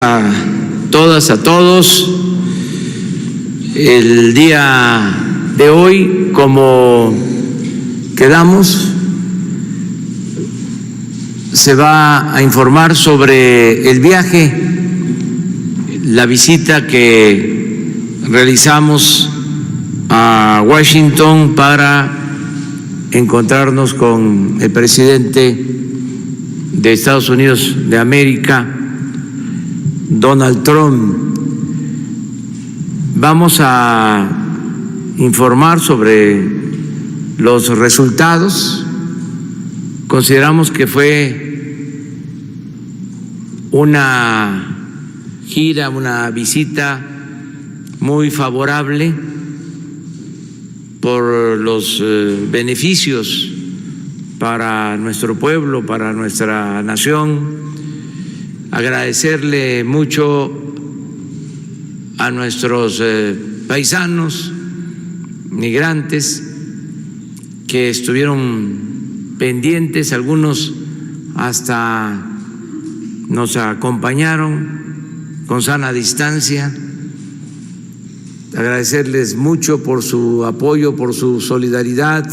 A todas, a todos. El día de hoy, como quedamos, se va a informar sobre el viaje, la visita que realizamos a Washington para encontrarnos con el presidente de Estados Unidos de América, Donald Trump. Vamos a informar sobre los resultados. Consideramos que fue una gira, una visita muy favorable por los beneficios para nuestro pueblo, para nuestra nación. Agradecerle mucho a nuestros paisanos migrantes que estuvieron pendientes, algunos hasta nos acompañaron con sana distancia. Agradecerles mucho por su apoyo, por su solidaridad,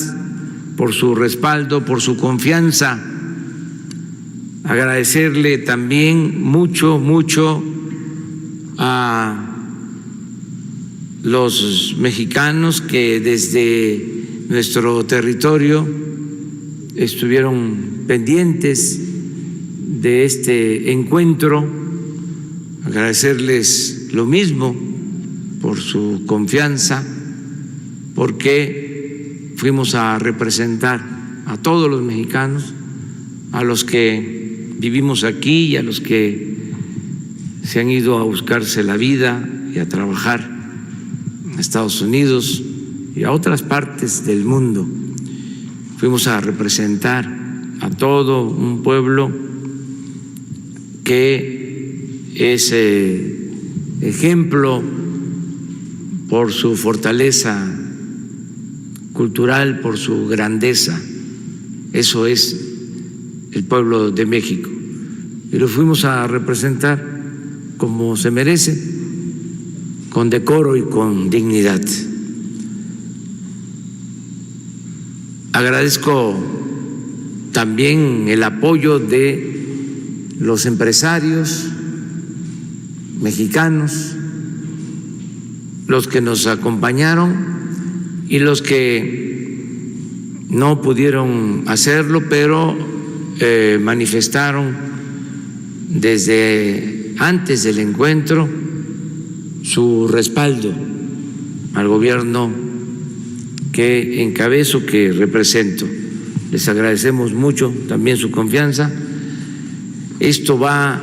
por su respaldo, por su confianza. Agradecerle también mucho a los mexicanos que desde nuestro territorio estuvieron pendientes de este encuentro. Agradecerles lo mismo por su confianza, porque fuimos a representar a todos los mexicanos, a los que vivimos aquí y a los que se han ido a buscarse la vida y a trabajar en Estados Unidos y a otras partes del mundo. Fuimos a representar a todo un pueblo que es ejemplo por su fortaleza cultural, por su grandeza. Eso es el pueblo de México, y lo fuimos a representar como se merece, con decoro y con dignidad. Agradezco también el apoyo de los empresarios mexicanos, los que nos acompañaron y los que no pudieron hacerlo, pero manifestaron desde antes del encuentro su respaldo al gobierno que encabezo, que represento. Les agradecemos mucho también su confianza. Esto va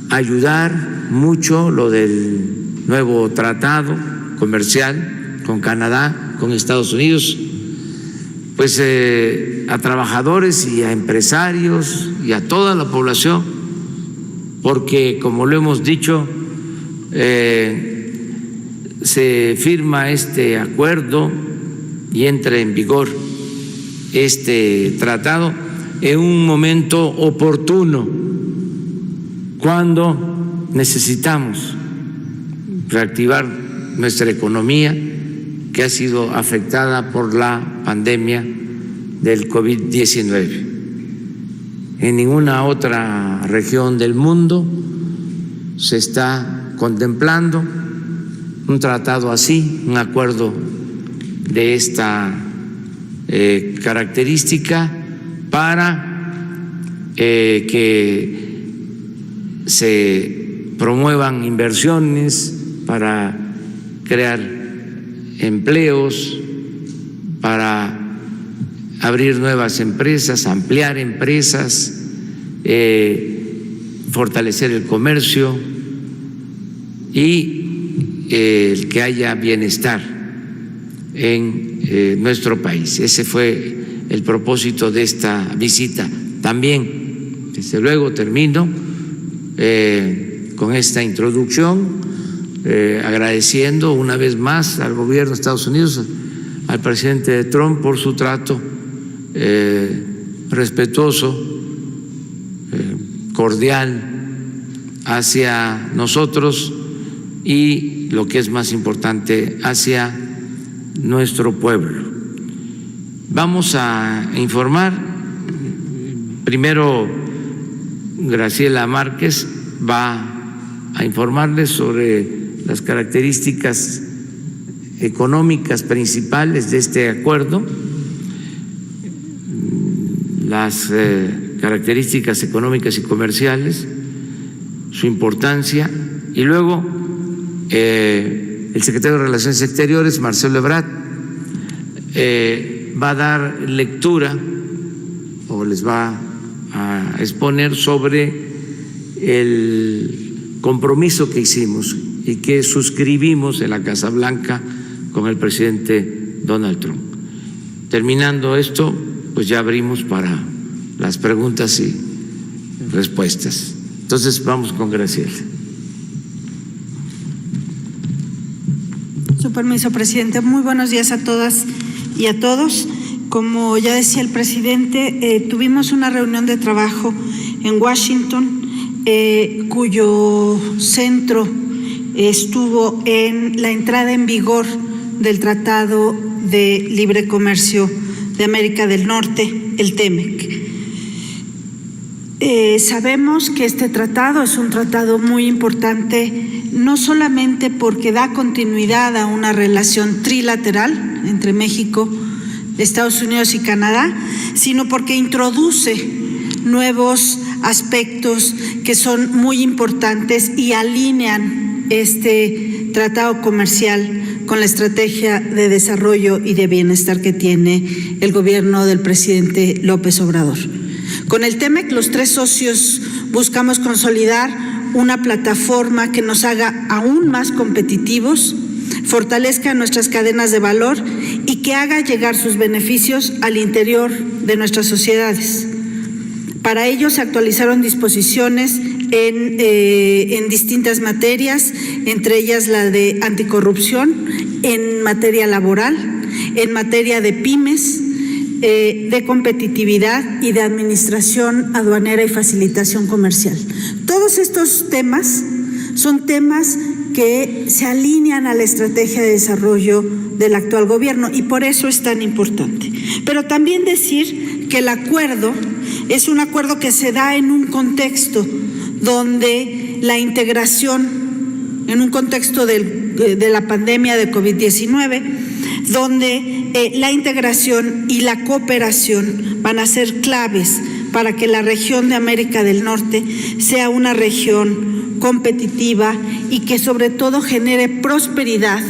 a ayudar mucho, lo del nuevo tratado comercial con Canadá, con Estados Unidos, pues a trabajadores y a empresarios y a toda la población, porque como lo hemos dicho, se firma este acuerdo y entra en vigor este tratado en un momento oportuno, cuando necesitamos reactivar nuestra economía, que ha sido afectada por la pandemia del COVID-19. En ninguna otra región del mundo se está contemplando un tratado así, un acuerdo de esta característica, para que se promuevan inversiones, para crear empleos, para abrir nuevas empresas, ampliar empresas, fortalecer el comercio y el que haya bienestar en nuestro país. Ese fue el propósito de esta visita. También, desde luego, termino con esta introducción agradeciendo una vez más al gobierno de Estados Unidos, al presidente Trump, por su trato respetuoso, cordial, hacia nosotros y, lo que es más importante, hacia nuestro pueblo. Vamos a informar. Primero, Graciela Márquez va a informarles sobre las características económicas principales de este acuerdo, las características económicas y comerciales, su importancia, y luego el secretario de Relaciones Exteriores, Marcelo Ebrard, va a dar lectura o les va a exponer sobre el compromiso que hicimos y que suscribimos en la Casa Blanca con el presidente Donald Trump. Terminando esto, pues ya abrimos para las preguntas y respuestas. Entonces vamos con Graciela. Su permiso, presidente. Muy buenos días a todas y a todos. Como ya decía el presidente, tuvimos una reunión de trabajo en Washington, cuyo centro estuvo en la entrada en vigor del Tratado de Libre Comercio de América del Norte, el TEMEC. Sabemos que este tratado es un tratado muy importante, no solamente porque da continuidad a una relación trilateral entre México, Estados Unidos y Canadá, sino porque introduce nuevos aspectos que son muy importantes y alinean este tratado comercial con la estrategia de desarrollo y de bienestar que tiene el gobierno del presidente López Obrador. Con el TEMEC, los tres socios buscamos consolidar una plataforma que nos haga aún más competitivos, fortalezca nuestras cadenas de valor y que haga llegar sus beneficios al interior de nuestras sociedades. Para ello se actualizaron disposiciones en distintas materias, entre ellas la de anticorrupción, en materia laboral, en materia de pymes, de competitividad y de administración aduanera y facilitación comercial. Todos estos temas son temas que se alinean a la estrategia de desarrollo del actual gobierno y por eso es tan importante. Pero también decir que el acuerdo es un acuerdo que se da en un contexto donde la integración, en un contexto de la pandemia de COVID-19, donde la integración y la cooperación van a ser claves para que la región de América del Norte sea una región competitiva y que sobre todo genere prosperidad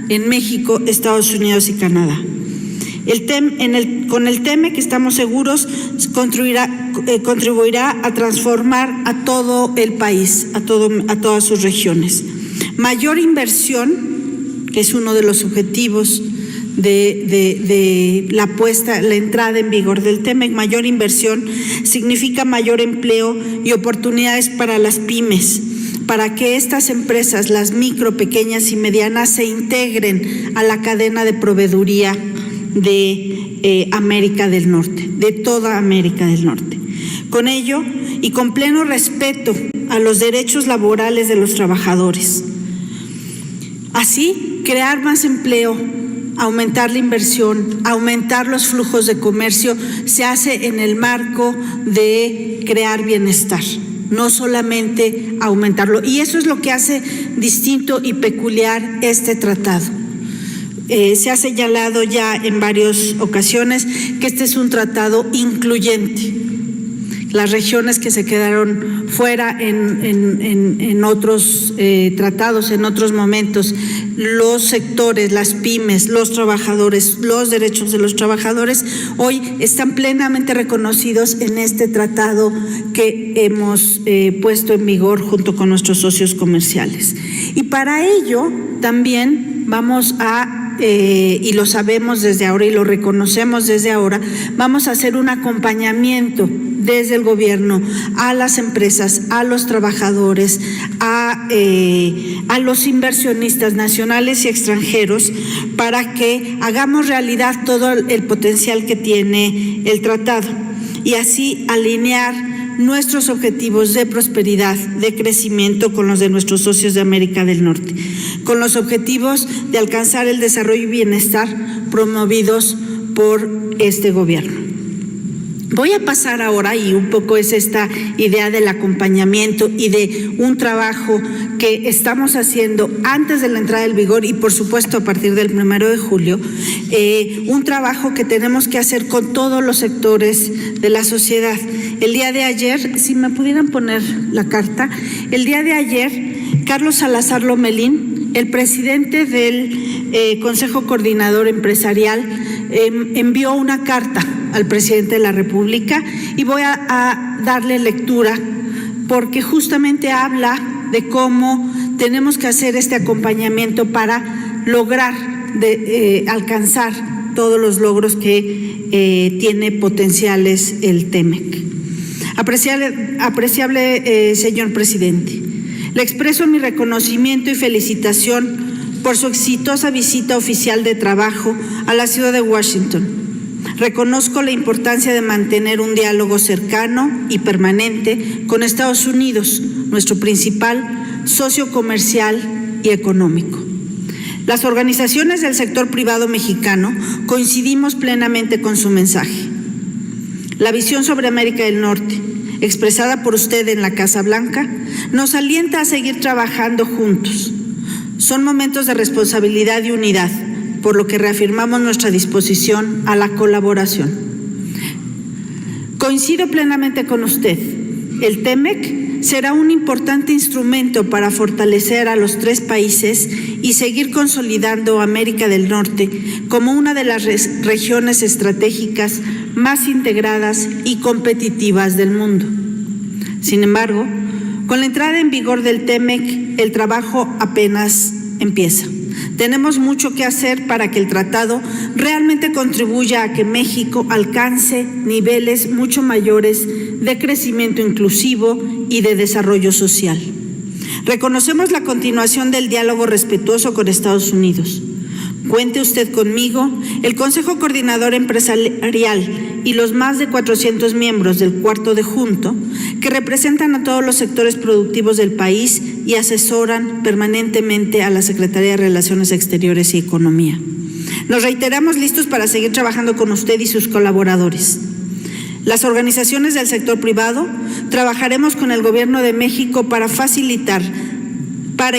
en México, Estados Unidos y Canadá. Con el TEMEC estamos seguros contribuirá a transformar a todo el país, a todas sus regiones. Mayor inversión, que es uno de los objetivos de la entrada en vigor del TEMEC. Mayor inversión significa mayor empleo y oportunidades para las pymes, para que estas empresas, las micro, pequeñas y medianas, se integren a la cadena de proveeduría de América del Norte, de toda América del Norte. Con ello y con pleno respeto a los derechos laborales de los trabajadores. Así, crear más empleo, aumentar la inversión, aumentar los flujos de comercio, se hace en el marco de crear bienestar, no solamente aumentarlo. Y eso es lo que hace distinto y peculiar este tratado. Se ha señalado ya en varias ocasiones que este es un tratado incluyente. Las regiones que se quedaron fuera en otros tratados, en otros momentos, los sectores, las pymes, los trabajadores, los derechos de los trabajadores, hoy están plenamente reconocidos en este tratado que hemos puesto en vigor junto con nuestros socios comerciales. Y para ello también vamos a y lo sabemos desde ahora y lo reconocemos desde ahora, vamos a hacer un acompañamiento desde el gobierno a las empresas, a los trabajadores, a los inversionistas nacionales y extranjeros para que hagamos realidad todo el potencial que tiene el tratado y así alinear nuestros objetivos de prosperidad, de crecimiento con los de nuestros socios de América del Norte, con los objetivos de alcanzar el desarrollo y bienestar promovidos por este gobierno. Voy a pasar ahora, y un poco es esta idea del acompañamiento y de un trabajo que estamos haciendo antes de la entrada en vigor y por supuesto a partir del 1 de julio, un trabajo que tenemos que hacer con todos los sectores de la sociedad. El día de ayer, si me pudieran poner la carta, el día de ayer, Carlos Salazar Lomelín, el presidente del Consejo Coordinador Empresarial, envió una carta al presidente de la República y voy a darle lectura porque justamente habla de cómo tenemos que hacer este acompañamiento para lograr alcanzar todos los logros que tiene potenciales el TEMEC. Apreciable señor presidente, le expreso mi reconocimiento y felicitación por su exitosa visita oficial de trabajo a la ciudad de Washington. Reconozco la importancia de mantener un diálogo cercano y permanente con Estados Unidos, nuestro principal socio comercial y económico. Las organizaciones del sector privado mexicano coincidimos plenamente con su mensaje. La visión sobre América del Norte, expresada por usted en la Casa Blanca, nos alienta a seguir trabajando juntos. Son momentos de responsabilidad y unidad, por lo que reafirmamos nuestra disposición a la colaboración. Coincido plenamente con usted. El TEMEC será un importante instrumento para fortalecer a los tres países y seguir consolidando América del Norte como una de las regiones estratégicas más integradas y competitivas del mundo. Sin embargo, con la entrada en vigor del TEMEC, el trabajo apenas empieza. Tenemos mucho que hacer para que el tratado realmente contribuya a que México alcance niveles mucho mayores de crecimiento inclusivo y de desarrollo social. Reconocemos la continuación del diálogo respetuoso con Estados Unidos. Cuente usted conmigo, el Consejo Coordinador Empresarial y los más de 400 miembros del Cuarto de Junto, que representan a todos los sectores productivos del país y asesoran permanentemente a la Secretaría de Relaciones Exteriores y Economía. Nos reiteramos listos para seguir trabajando con usted y sus colaboradores. Las organizaciones del sector privado trabajaremos con el Gobierno de México para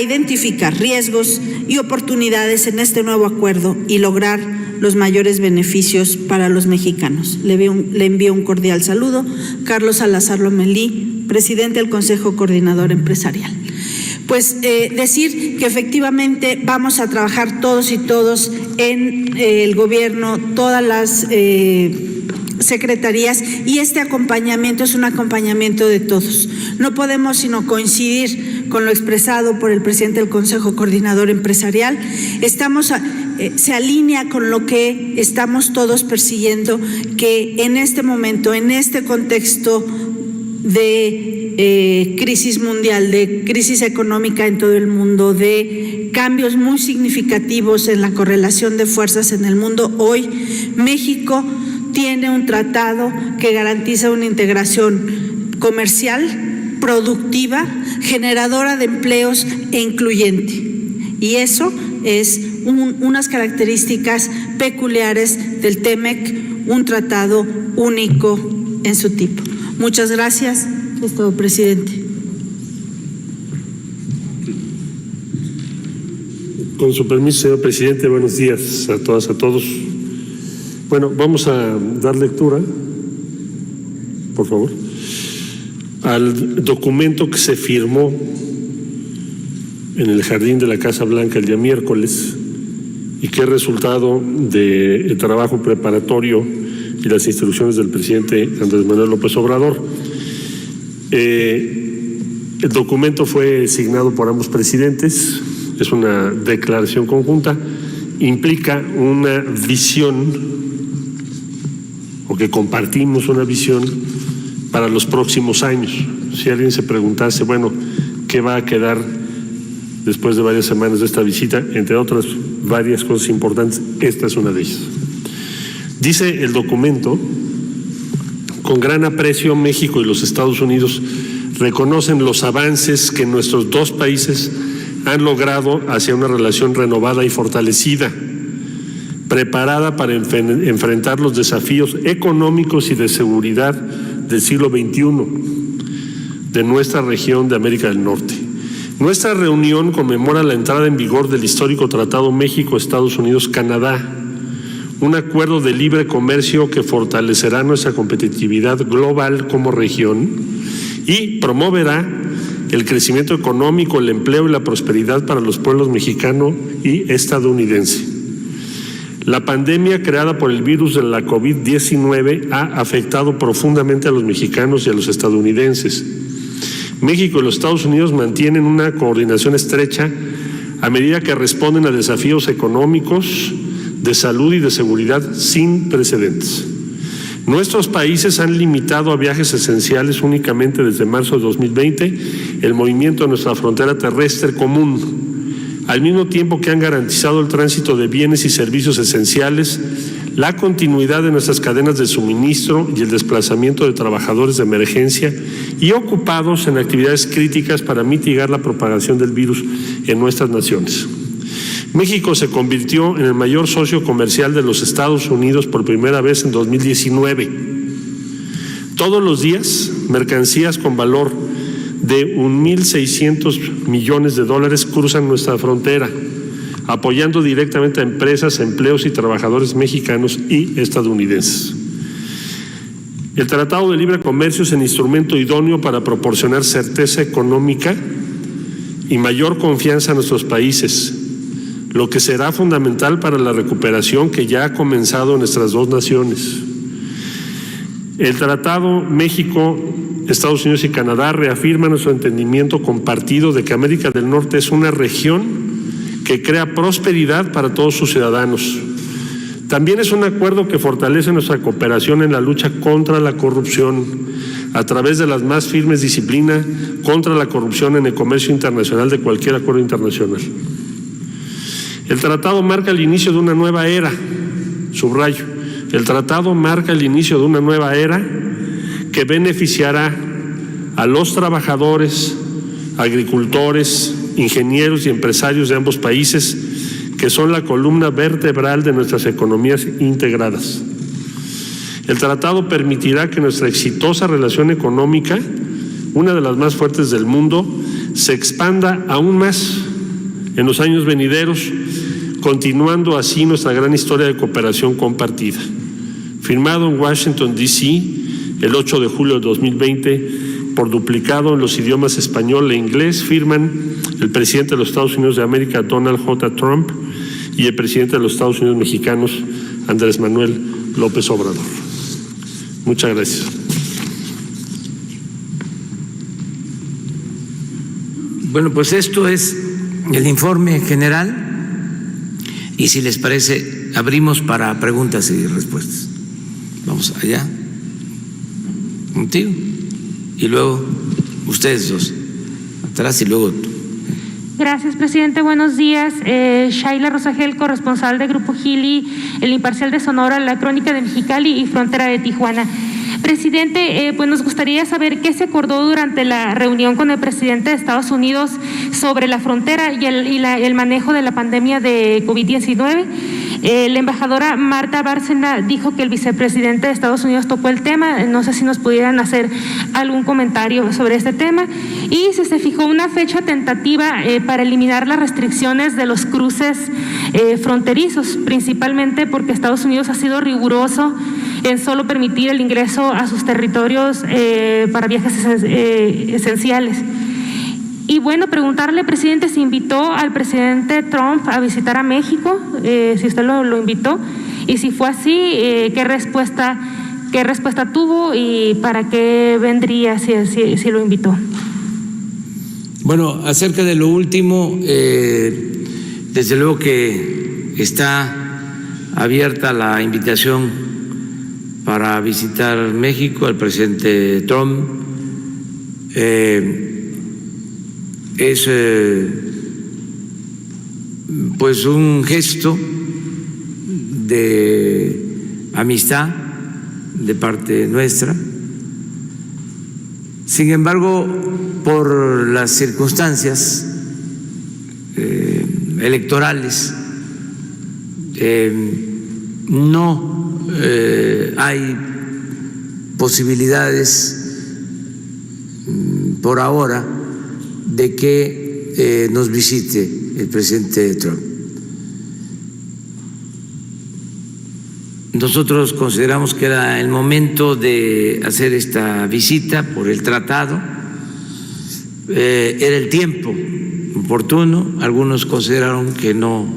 identificar riesgos y oportunidades en este nuevo acuerdo y lograr los mayores beneficios para los mexicanos. Le envío un cordial saludo. Carlos Salazar Lomelí, presidente del Consejo Coordinador Empresarial. Pues decir que efectivamente vamos a trabajar todos y todos en el gobierno, todas las secretarías, y este acompañamiento es un acompañamiento de todos. No podemos sino coincidir con lo expresado por el presidente del Consejo Coordinador Empresarial. Se alinea con lo que estamos todos persiguiendo, que en este momento, en este contexto de crisis mundial, de crisis económica en todo el mundo, de cambios muy significativos en la correlación de fuerzas en el mundo, hoy México tiene un tratado que garantiza una integración comercial, productiva, generadora de empleos e incluyente. Y eso es unas características peculiares del TEMEC, un tratado único en su tipo. Muchas gracias. Es todo, presidente. Con su permiso, señor presidente, buenos días a todas, a todos. Bueno, vamos a dar lectura, por favor, al documento que se firmó en el jardín de la Casa Blanca el día miércoles y que es resultado del trabajo preparatorio y las instrucciones del presidente Andrés Manuel López Obrador. El documento fue signado por ambos presidentes, es una declaración conjunta, implica una visión, o que compartimos una visión para los próximos años. Si alguien se preguntase, bueno, ¿qué va a quedar después de varias semanas de esta visita? Entre otras varias cosas importantes, esta es una de ellas. Dice el documento, con gran aprecio, México y los Estados Unidos reconocen los avances que nuestros dos países han logrado hacia una relación renovada y fortalecida, preparada para enfrentar los desafíos económicos y de seguridad del siglo XXI de nuestra región de América del Norte. Nuestra reunión conmemora la entrada en vigor del histórico Tratado México-Estados Unidos-Canadá, un acuerdo de libre comercio que fortalecerá nuestra competitividad global como región y promoverá el crecimiento económico, el empleo y la prosperidad para los pueblos mexicano y estadounidense. La pandemia creada por el virus de la COVID-19 ha afectado profundamente a los mexicanos y a los estadounidenses. México y los Estados Unidos mantienen una coordinación estrecha a medida que responden a desafíos económicos, de salud y de seguridad sin precedentes. Nuestros países han limitado a viajes esenciales únicamente desde marzo de 2020 el movimiento de nuestra frontera terrestre común, al mismo tiempo que han garantizado el tránsito de bienes y servicios esenciales, la continuidad de nuestras cadenas de suministro y el desplazamiento de trabajadores de emergencia y ocupados en actividades críticas para mitigar la propagación del virus en nuestras naciones. México se convirtió en el mayor socio comercial de los Estados Unidos por primera vez en 2019. Todos los días, mercancías con valor de 1.600 millones de dólares cruzan nuestra frontera, apoyando directamente a empresas, empleos y trabajadores mexicanos y estadounidenses. El Tratado de Libre Comercio es el instrumento idóneo para proporcionar certeza económica y mayor confianza a nuestros países, lo que será fundamental para la recuperación que ya ha comenzado en nuestras dos naciones. El Tratado México, Estados Unidos y Canadá reafirma nuestro entendimiento compartido de que América del Norte es una región que crea prosperidad para todos sus ciudadanos. También es un acuerdo que fortalece nuestra cooperación en la lucha contra la corrupción a través de las más firmes disciplinas contra la corrupción en el comercio internacional de cualquier acuerdo internacional. El tratado marca el inicio de una nueva era, subrayo, el tratado marca el inicio de una nueva era que beneficiará a los trabajadores, agricultores, ingenieros y empresarios de ambos países, que son la columna vertebral de nuestras economías integradas. El tratado permitirá que nuestra exitosa relación económica, una de las más fuertes del mundo, se expanda aún más en los años venideros, continuando así nuestra gran historia de cooperación compartida. Firmado en Washington, D.C., el 8 de julio de 2020, por duplicado en los idiomas español e inglés, firman el presidente de los Estados Unidos de América, Donald J. Trump, y el presidente de los Estados Unidos mexicanos, Andrés Manuel López Obrador. Muchas gracias. Bueno, pues esto es el informe general y si les parece, abrimos para preguntas y respuestas. Vamos allá, contigo, y luego ustedes dos, atrás y luego tú. Gracias, presidente. Buenos días. Shaila Rosagel, corresponsal de Grupo Gili, El Imparcial de Sonora, La Crónica de Mexicali y Frontera de Tijuana. Presidente, pues nos gustaría saber qué se acordó durante la reunión con el presidente de Estados Unidos sobre la frontera y el manejo de la pandemia de COVID-19. La embajadora Marta Bárcena dijo que el vicepresidente de Estados Unidos tocó el tema. No sé si nos pudieran hacer algún comentario sobre este tema. Y se fijó una fecha tentativa para eliminar las restricciones de los cruces fronterizos, principalmente porque Estados Unidos ha sido riguroso en solo permitir el ingreso a sus territorios para viajes esenciales. Y bueno, preguntarle, presidente, si invitó al presidente Trump a visitar a México, si usted lo invitó, y si fue así, qué respuesta tuvo y para qué vendría si lo invitó. Bueno, acerca de lo último, desde luego que está abierta la invitación para visitar México al presidente Trump. Es pues un gesto de amistad de parte nuestra Sin embargo, por las circunstancias electorales, no hay posibilidades por ahora de que nos visite el presidente Trump. Nosotros consideramos que era el momento de hacer esta visita por el tratado, era el tiempo oportuno, algunos consideraron que no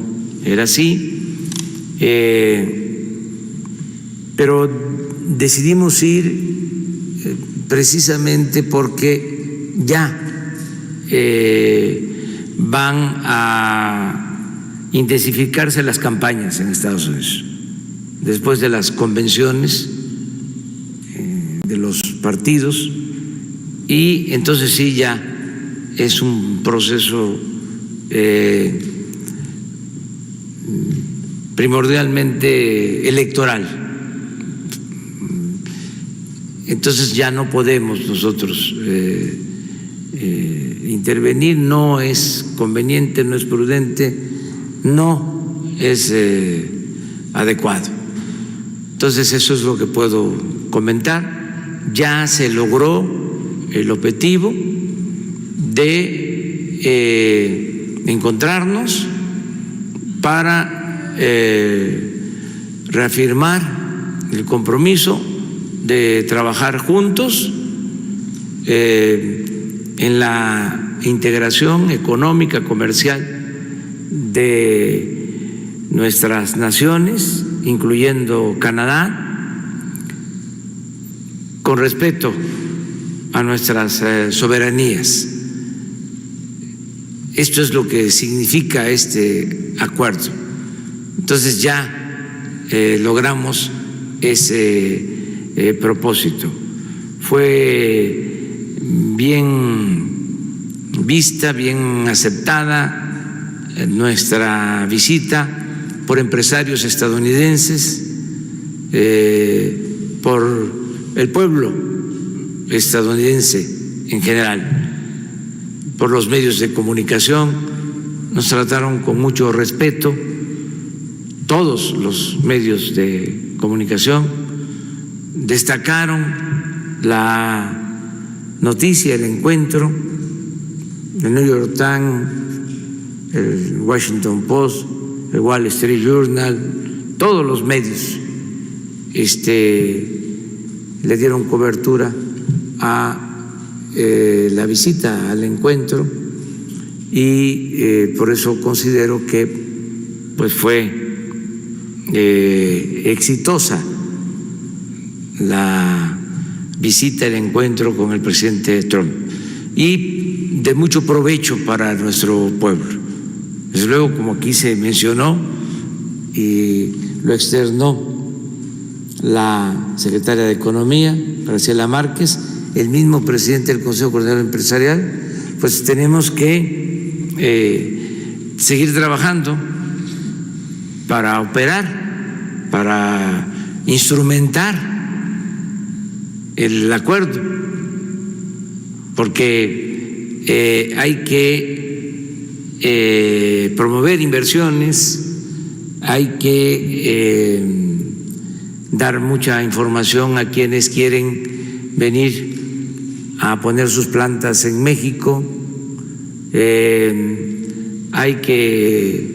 era así, pero decidimos ir precisamente porque ya van a intensificarse las campañas en Estados Unidos. Después de las convenciones de los partidos, y entonces sí ya es un proceso primordialmente electoral. Entonces ya no podemos nosotros intervenir, no es conveniente, no es prudente, no es adecuado. Entonces eso es lo que puedo comentar. Ya se logró el objetivo de encontrarnos para reafirmar el compromiso de trabajar juntos en la integración económica, comercial de nuestras naciones, incluyendo Canadá, con respeto a nuestras soberanías. Esto es lo que significa este acuerdo. Entonces ya logramos ese propósito. Fue bien vista, bien aceptada nuestra visita por empresarios estadounidenses, por el pueblo estadounidense en general, por los medios de comunicación. Nos trataron con mucho respeto, todos los medios de comunicación destacaron la noticia, el encuentro, el New York Times, el Washington Post, el Wall Street Journal, todos los medios le dieron cobertura a la visita al encuentro, y por eso considero que pues fue exitosa la visita, el encuentro con el presidente Trump, y de mucho provecho para nuestro pueblo. Desde luego, como aquí se mencionó y lo externó la secretaria de Economía, Graciela Márquez, el mismo presidente del Consejo Coordinador Empresarial, pues tenemos que seguir trabajando para operar, para instrumentar el acuerdo, porque hay que promover inversiones, hay que dar mucha información a quienes quieren venir a poner sus plantas en México, hay que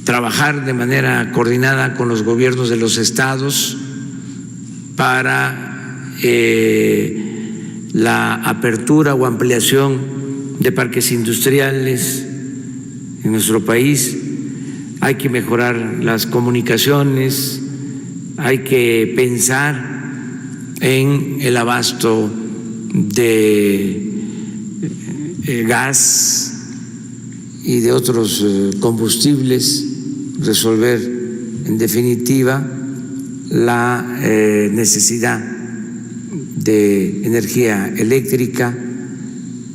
trabajar de manera coordinada con los gobiernos de los estados para la apertura o ampliación de parques industriales en nuestro país. Hay que mejorar las comunicaciones, hay que pensar en el abasto de gas y de otros combustibles, resolver en definitiva la necesidad de energía eléctrica.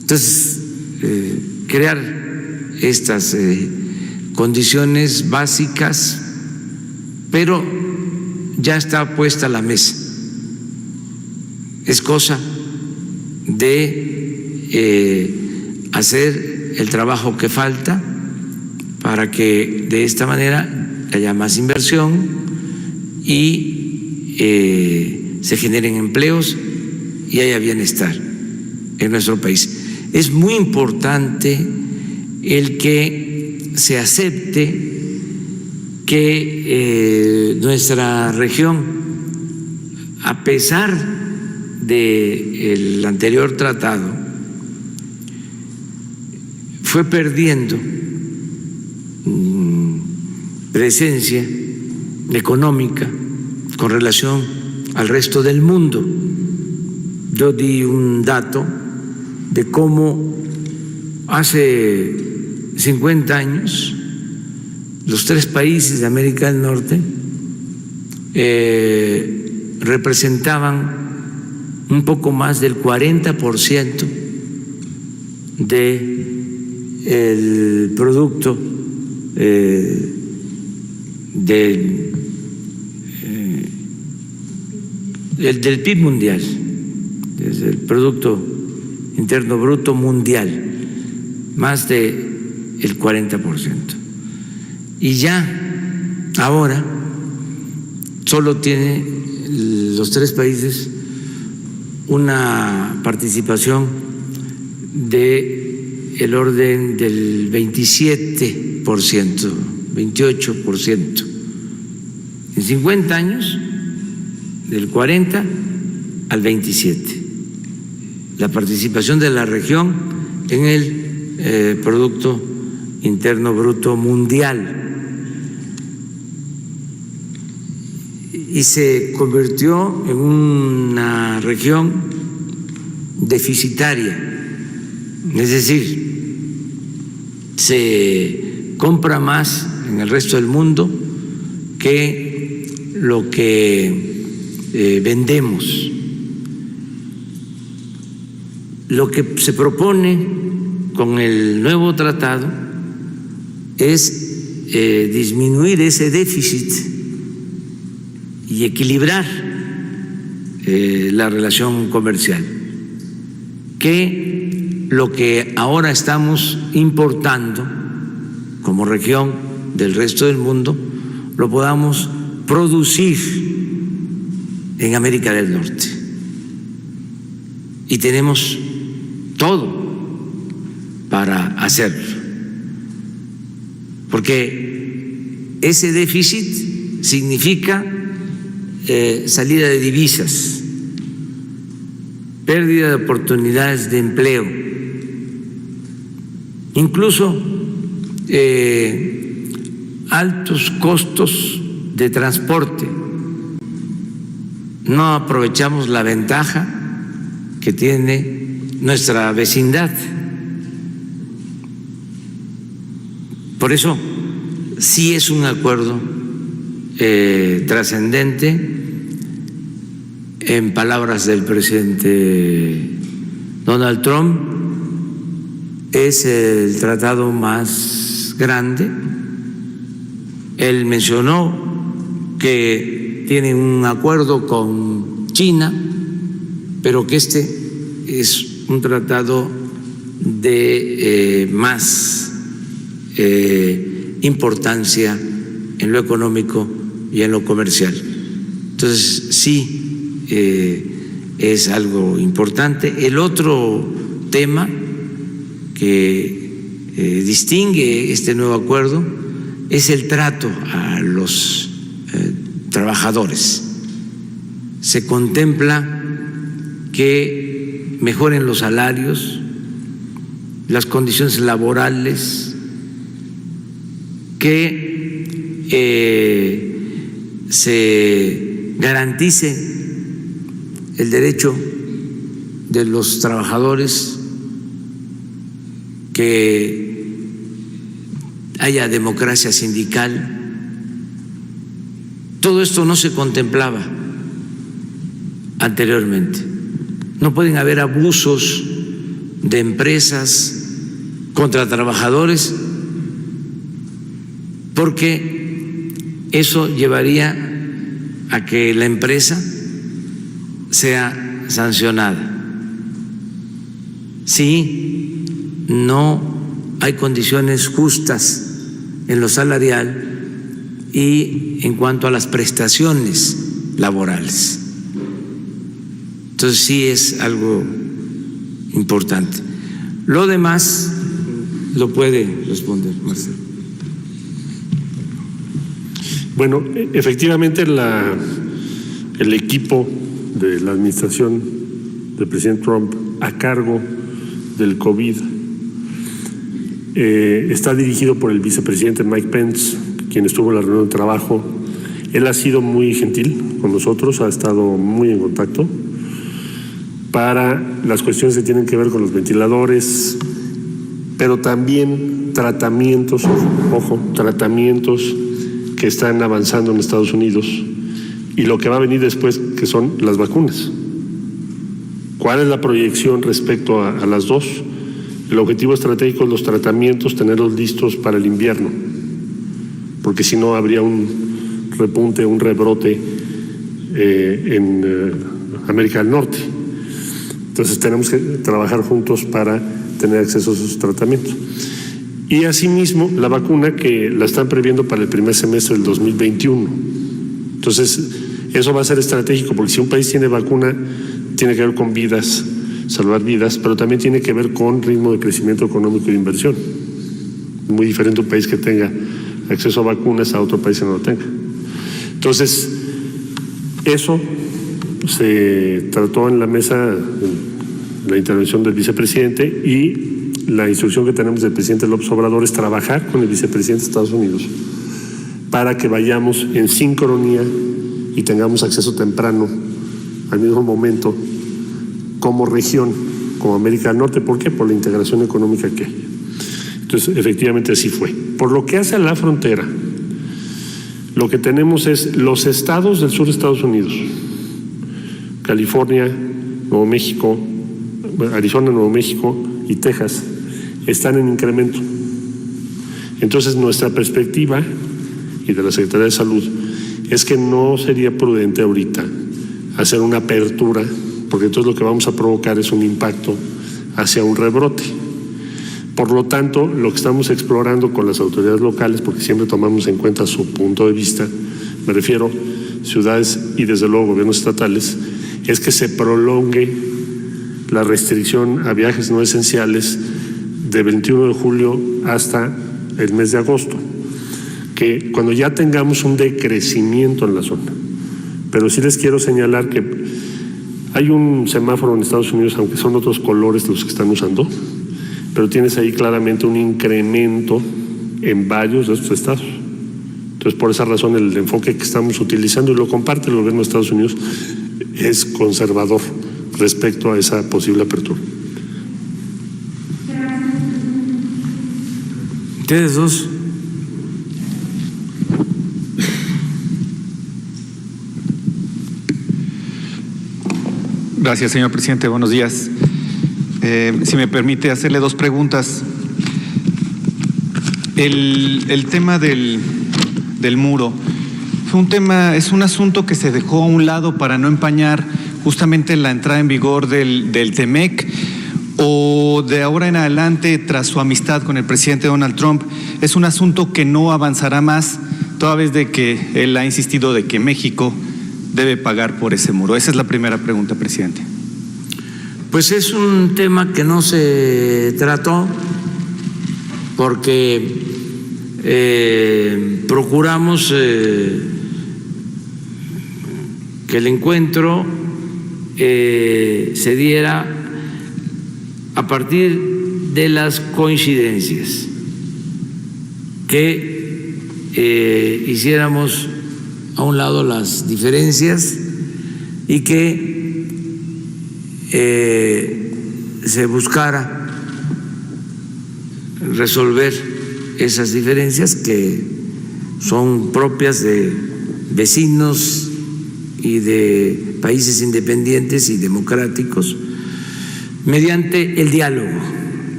Entonces, crear estas condiciones básicas, pero ya está puesta la mesa es cosa de hacer el trabajo que falta para que de esta manera haya más inversión y se generen empleos y haya bienestar en nuestro país. Es muy importante el que se acepte que nuestra región, a pesar del anterior tratado, fue perdiendo presencia económica con relación al resto del mundo. Yo di un dato de cómo hace 50 años los 3 países de América del Norte representaban un poco más del 40% del producto del PIB mundial, desde el Producto Interno Bruto mundial, más del 40%. Y ya ahora solo tiene los 3 países una participación del orden del 27%, 28%. En 50 años, del 40 al 27%, la participación de la región en el Producto Interno Bruto mundial. Y se convirtió en una región deficitaria, es decir, se compra más en el resto del mundo que lo que vendemos. Lo que se propone con el nuevo tratado es disminuir ese déficit y equilibrar la relación comercial, que lo que ahora estamos importando como región del resto del mundo lo podamos producir en América del Norte. Y tenemos todo para hacerlo, porque ese déficit significa salida de divisas, pérdida de oportunidades de empleo, incluso altos costos de transporte. No aprovechamos la ventaja que tiene nuestra vecindad. Por eso sí es un acuerdo trascendente. En palabras del presidente Donald Trump, es el tratado más grande. Él mencionó que tiene un acuerdo con China, pero que este es un tratado de más importancia en lo económico y en lo comercial. Entonces, sí, es algo importante. El otro tema que distingue este nuevo acuerdo es el trato a los trabajadores. Se contempla que mejoren los salarios, las condiciones laborales, que se garantice el derecho de los trabajadores, que haya democracia sindical. Todo esto no se contemplaba anteriormente. No pueden haber abusos de empresas contra trabajadores, porque eso llevaría a que la empresa sea sancionada. Si no hay condiciones justas en lo salarial y en cuanto a las prestaciones laborales. Entonces sí es algo importante. Lo demás lo puede responder Marcelo. Bueno, efectivamente el equipo de la administración del presidente Trump a cargo del COVID está dirigido por el vicepresidente Mike Pence, quien estuvo en la reunión de trabajo. Él ha sido muy gentil con nosotros, ha estado muy en contacto para las cuestiones que tienen que ver con los ventiladores, pero también tratamientos, tratamientos que están avanzando en Estados Unidos y lo que va a venir después, que son las vacunas. ¿Cuál es la proyección respecto a las dos? El objetivo estratégico es los tratamientos, tenerlos listos para el invierno, porque si no habría un repunte, un rebrote en América del Norte. Entonces tenemos que trabajar juntos para tener acceso a esos tratamientos. Y asimismo la vacuna, que la están previendo para el primer semestre del 2021. Entonces eso va a ser estratégico, porque si un país tiene vacuna, tiene que ver con vidas, salvar vidas, pero también tiene que ver con ritmo de crecimiento económico y de inversión. Muy diferente un país que tenga acceso a vacunas a otro país que no lo tenga. Entonces, eso se trató en la mesa, en la intervención del vicepresidente, y la instrucción que tenemos del presidente López Obrador es trabajar con el vicepresidente de Estados Unidos para que vayamos en sincronía y tengamos acceso temprano al mismo momento como región, como América del Norte. ¿Por qué? Por la integración económica que hay. Entonces, efectivamente así fue. Por lo que hace a la frontera, lo que tenemos es los estados del sur de Estados Unidos, California, Nuevo México, Arizona, Nuevo México y Texas, están en incremento. Entonces, nuestra perspectiva y de la Secretaría de Salud es que no sería prudente ahorita hacer una apertura, porque entonces lo que vamos a provocar es un impacto hacia un rebrote. Por lo tanto, lo que estamos explorando con las autoridades locales, porque siempre tomamos en cuenta su punto de vista, me refiero ciudades y desde luego gobiernos estatales, es que se prolongue la restricción a viajes no esenciales de 21 de julio hasta el mes de agosto, que cuando ya tengamos un decrecimiento en la zona. Pero sí les quiero señalar que hay un semáforo en Estados Unidos, aunque son otros colores los que están usando, pero tienes ahí claramente un incremento en varios de estos estados. Entonces, por esa razón, el enfoque que estamos utilizando, y lo comparte el gobierno de Estados Unidos, es conservador respecto a esa posible apertura. Ustedes dos. Gracias, señor presidente. Buenos días. Si me permite hacerle dos preguntas. El tema del muro fue es un asunto que se dejó a un lado para no empañar justamente la entrada en vigor del TEMEC, o de ahora en adelante, tras su amistad con el presidente Donald Trump, es un asunto que no avanzará más, toda vez de que él ha insistido de que México debe pagar por ese muro. Esa es la primera pregunta, presidente. Pues es un tema que no se trató porque procuramos que el encuentro se diera a partir de las coincidencias, que hiciéramos a un lado las diferencias y que se buscara resolver esas diferencias que son propias de vecinos y de países independientes y democráticos mediante el diálogo,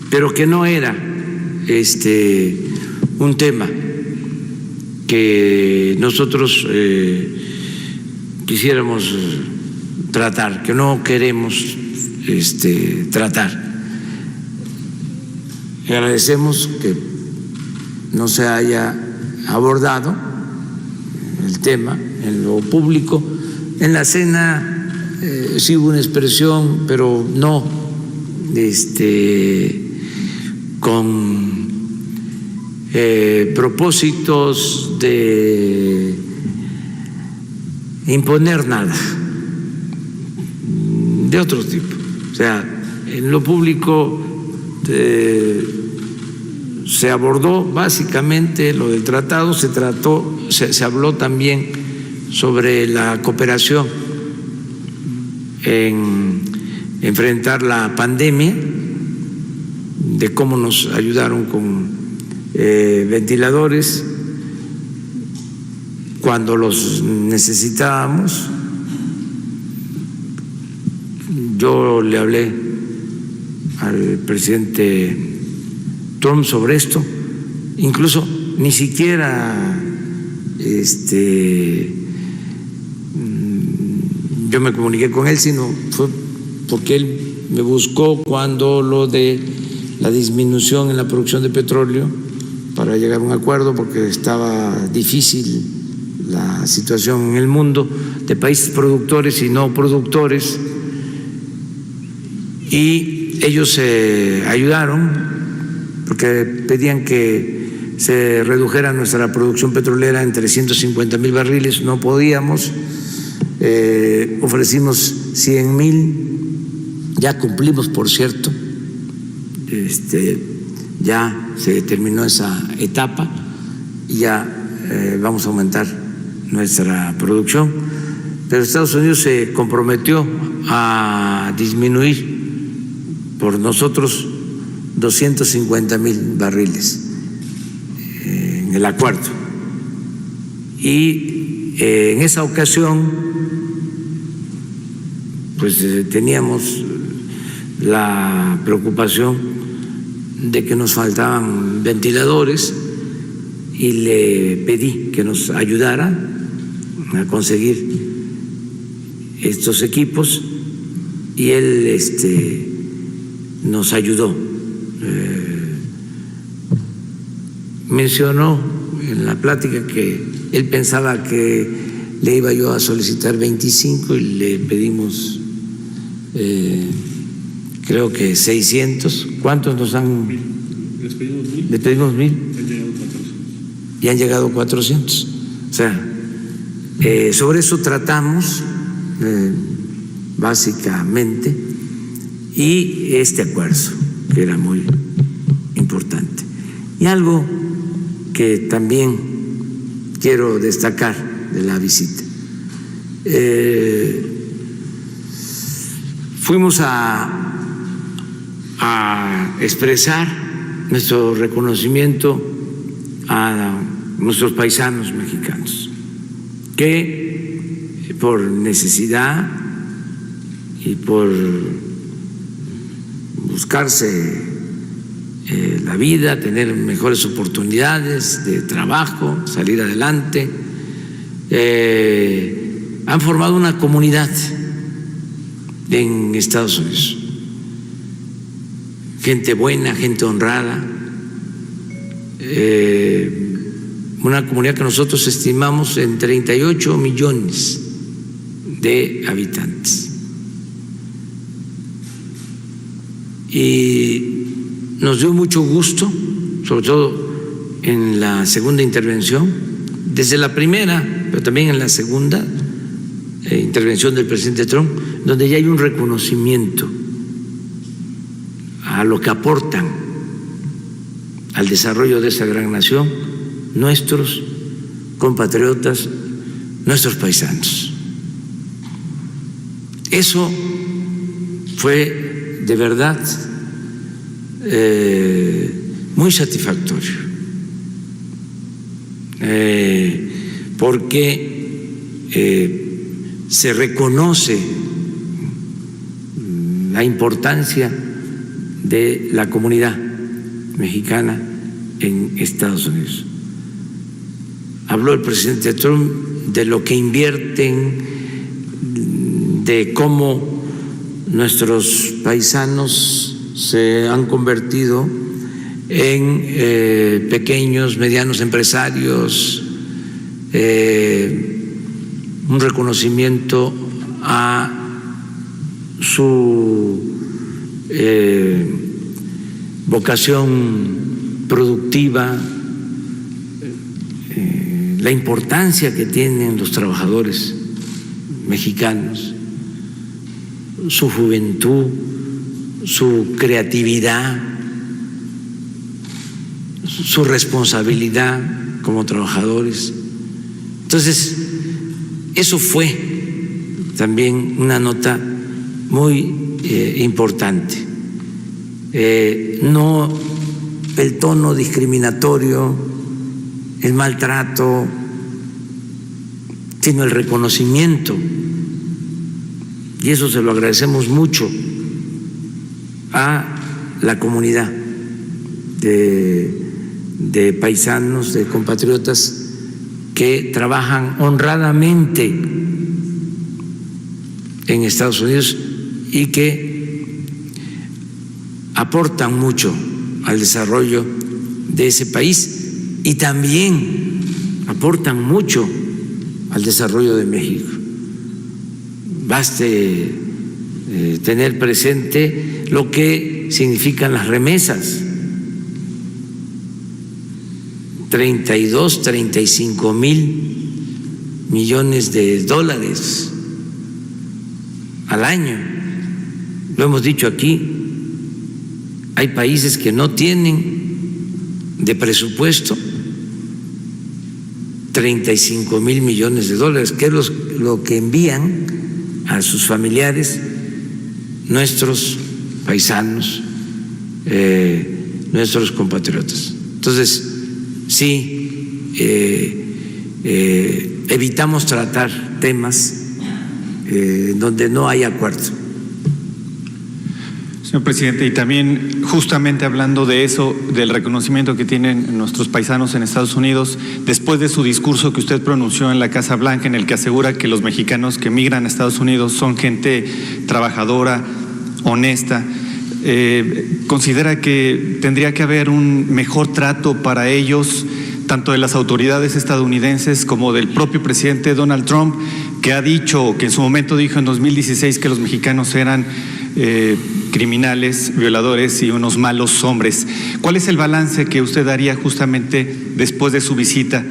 pero que no era un tema que nosotros quisiéramos tratar, que no queremos tratar. Agradecemos que no se haya abordado el tema en lo público. En la cena sí hubo una expresión, pero no con propósitos de imponer nada de otro tipo. O sea, en lo público se abordó básicamente lo del tratado, se habló también sobre la cooperación en enfrentar la pandemia, de cómo nos ayudaron con ventiladores cuando los necesitábamos. Yo le hablé al presidente Trump sobre esto, incluso ni siquiera yo me comuniqué con él, sino fue porque él me buscó cuando lo de la disminución en la producción de petróleo para llegar a un acuerdo, porque estaba difícil la situación en el mundo de países productores y no productores, y ellos ayudaron porque pedían que se redujera nuestra producción petrolera en 350,000 barriles, no podíamos, ofrecimos 100,000, ya cumplimos, por cierto, ya se terminó esa etapa y ya vamos a aumentar nuestra producción, pero Estados Unidos se comprometió a disminuir por nosotros 250,000 barriles en el acuerdo. Y en esa ocasión pues teníamos la preocupación de que nos faltaban ventiladores y le pedí que nos ayudara a conseguir estos equipos y él nos ayudó. Mencionó en la plática que él pensaba que le iba yo a solicitar 25 y le pedimos creo que 600. ¿Cuántos nos han? Les pedimos 1,000. Les pedimos 1,000. Y han llegado 400. O sea, sobre eso tratamos básicamente, y este acuerdo que era muy importante. Y algo que también quiero destacar de la visita. Fuimos a expresar nuestro reconocimiento a nuestros paisanos mexicanos que por necesidad y por buscarse la vida, tener mejores oportunidades de trabajo, salir adelante, han formado una comunidad en Estados Unidos. Gente buena, gente honrada, una comunidad que nosotros estimamos en 38 millones de habitantes. Y nos dio mucho gusto, sobre todo en la segunda intervención, desde la primera, pero también en la segunda intervención del presidente Trump, donde ya hay un reconocimiento a lo que aportan al desarrollo de esa gran nación nuestros compatriotas, nuestros paisanos. Eso fue de verdad muy satisfactorio, porque se reconoce la importancia de la comunidad mexicana en Estados Unidos. Habló el presidente Trump de lo que invierten, de cómo nuestros paisanos se han convertido en pequeños, medianos empresarios, un reconocimiento a su vocación productiva, la importancia que tienen los trabajadores mexicanos, su juventud, su creatividad, su responsabilidad como trabajadores. Entonces, eso fue también una nota muy importante. No el tono discriminatorio, el maltrato, sino el reconocimiento. Y eso se lo agradecemos mucho a la comunidad de paisanos, de compatriotas que trabajan honradamente en Estados Unidos y que aportan mucho al desarrollo de ese país y también aportan mucho al desarrollo de México. Baste tener presente lo que significan las remesas. 32, 35 mil millones de dólares al año. Lo hemos dicho aquí, hay países que no tienen de presupuesto 35 mil millones de dólares, que es lo que envían a sus familiares nuestros paisanos, nuestros compatriotas. Entonces, sí, evitamos tratar temas donde no hay acuerdo. Señor presidente, y también justamente hablando de eso, del reconocimiento que tienen nuestros paisanos en Estados Unidos, después de su discurso que usted pronunció en la Casa Blanca, en el que asegura que los mexicanos que migran a Estados Unidos son gente trabajadora, honesta, ¿considera que tendría que haber un mejor trato para ellos, tanto de las autoridades estadounidenses como del propio presidente Donald Trump, que ha dicho, que en su momento dijo en 2016 que los mexicanos eran criminales, violadores y unos malos hombres? ¿Cuál es el balance que usted daría justamente después de su visita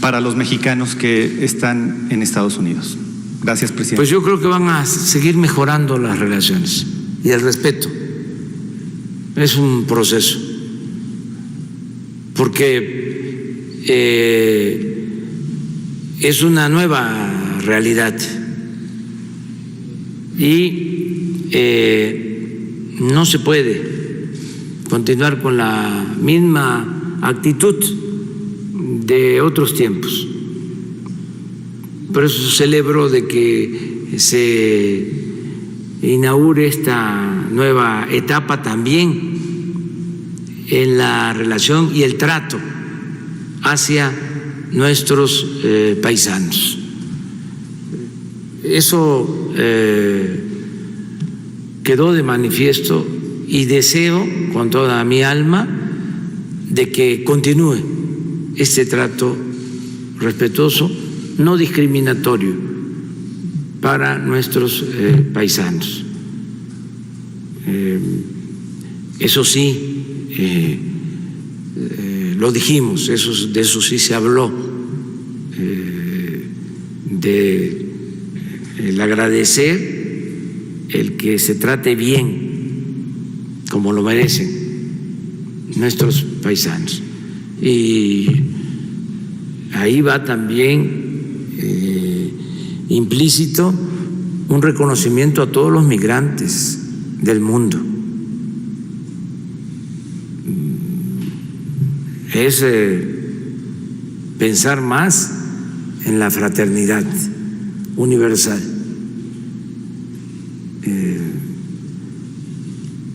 para los mexicanos que están en Estados Unidos? Gracias, presidente. Pues yo creo que van a seguir mejorando las relaciones y el respeto. Es un proceso, porque es una nueva realidad y no se puede continuar con la misma actitud de otros tiempos. Por eso celebro de que se inaugure esta nueva etapa también en la relación y el trato hacia nuestros paisanos. Eso quedó de manifiesto y deseo con toda mi alma de que continúe este trato respetuoso, no discriminatorio para nuestros paisanos. Eso sí, lo dijimos, de eso sí se habló, de el agradecer el que se trate bien, como lo merecen nuestros paisanos. Y ahí va también implícito un reconocimiento a todos los migrantes del mundo. Es pensar más en la fraternidad universal.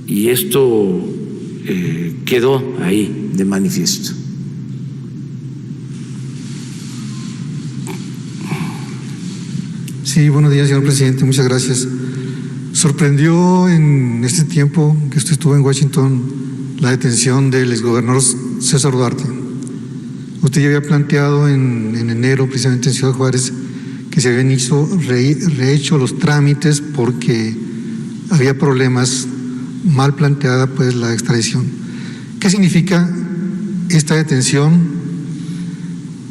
Y esto quedó ahí de manifiesto. Sí, buenos días, señor presidente, muchas gracias. Sorprendió en este tiempo que usted estuvo en Washington la detención del exgobernador César Duarte. Usted ya había planteado en enero, precisamente en Ciudad Juárez, que se habían rehecho los trámites porque había problemas, mal planteada pues la extradición. ¿Qué significa esta detención?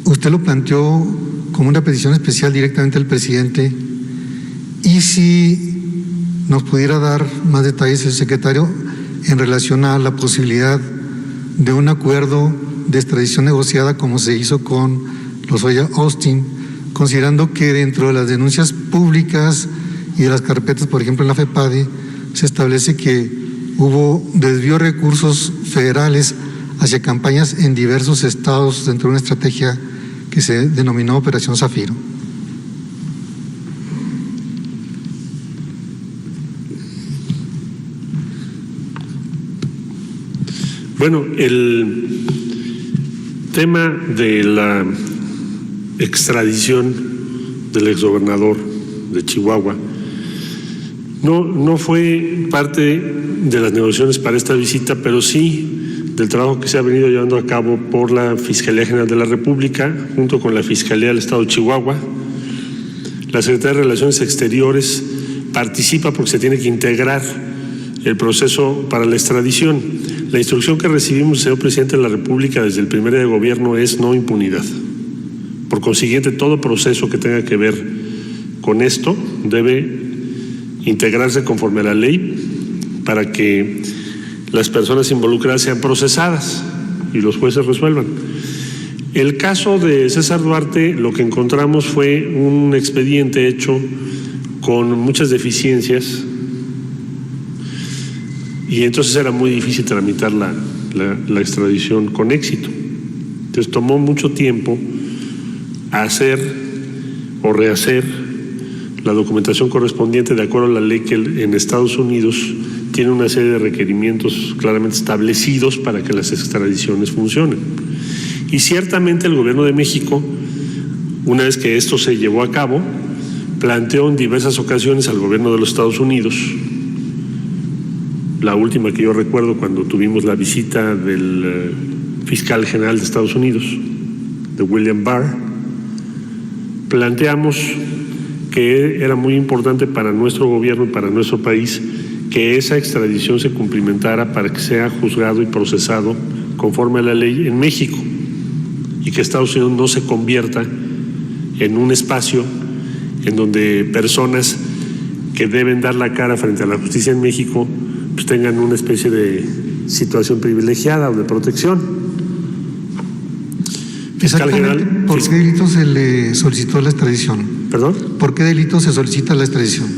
Usted lo planteó como una petición especial directamente al presidente, y si nos pudiera dar más detalles el secretario en relación a la posibilidad de un acuerdo de extradición negociada como se hizo con Lozoya Austin, considerando que dentro de las denuncias públicas y de las carpetas, por ejemplo en la FEPADE, se establece que hubo desvío de recursos federales hacia campañas en diversos estados dentro de una estrategia que se denominó Operación Zafiro. Bueno, el tema de la extradición del exgobernador de Chihuahua no fue parte de las negociaciones para esta visita, pero sí del trabajo que se ha venido llevando a cabo por la Fiscalía General de la República, junto con la Fiscalía del Estado de Chihuahua. La Secretaría de Relaciones Exteriores participa porque se tiene que integrar el proceso para la extradición. La instrucción que recibimos, señor presidente de la República, desde el primer día de gobierno es no impunidad. Por consiguiente, todo proceso que tenga que ver con esto debe integrarse conforme a la ley para que las personas involucradas sean procesadas y los jueces resuelvan. El caso de César Duarte, lo que encontramos fue un expediente hecho con muchas deficiencias, y entonces era muy difícil tramitar la extradición con éxito. Entonces tomó mucho tiempo hacer o rehacer la documentación correspondiente de acuerdo a la ley que en Estados Unidos tiene una serie de requerimientos claramente establecidos para que las extradiciones funcionen. Y ciertamente el gobierno de México, una vez que esto se llevó a cabo, planteó en diversas ocasiones al gobierno de los Estados Unidos, la última que yo recuerdo cuando tuvimos la visita del fiscal general de Estados Unidos, de William Barr, planteamos que era muy importante para nuestro gobierno y para nuestro país que esa extradición se cumplimentara para que sea juzgado y procesado conforme a la ley en México, y que Estados Unidos no se convierta en un espacio en donde personas que deben dar la cara frente a la justicia en México pues tengan una especie de situación privilegiada o de protección. Fiscal general, ¿por qué delito se le solicitó la extradición? ¿Perdón? ¿Por qué delito se solicita la extradición?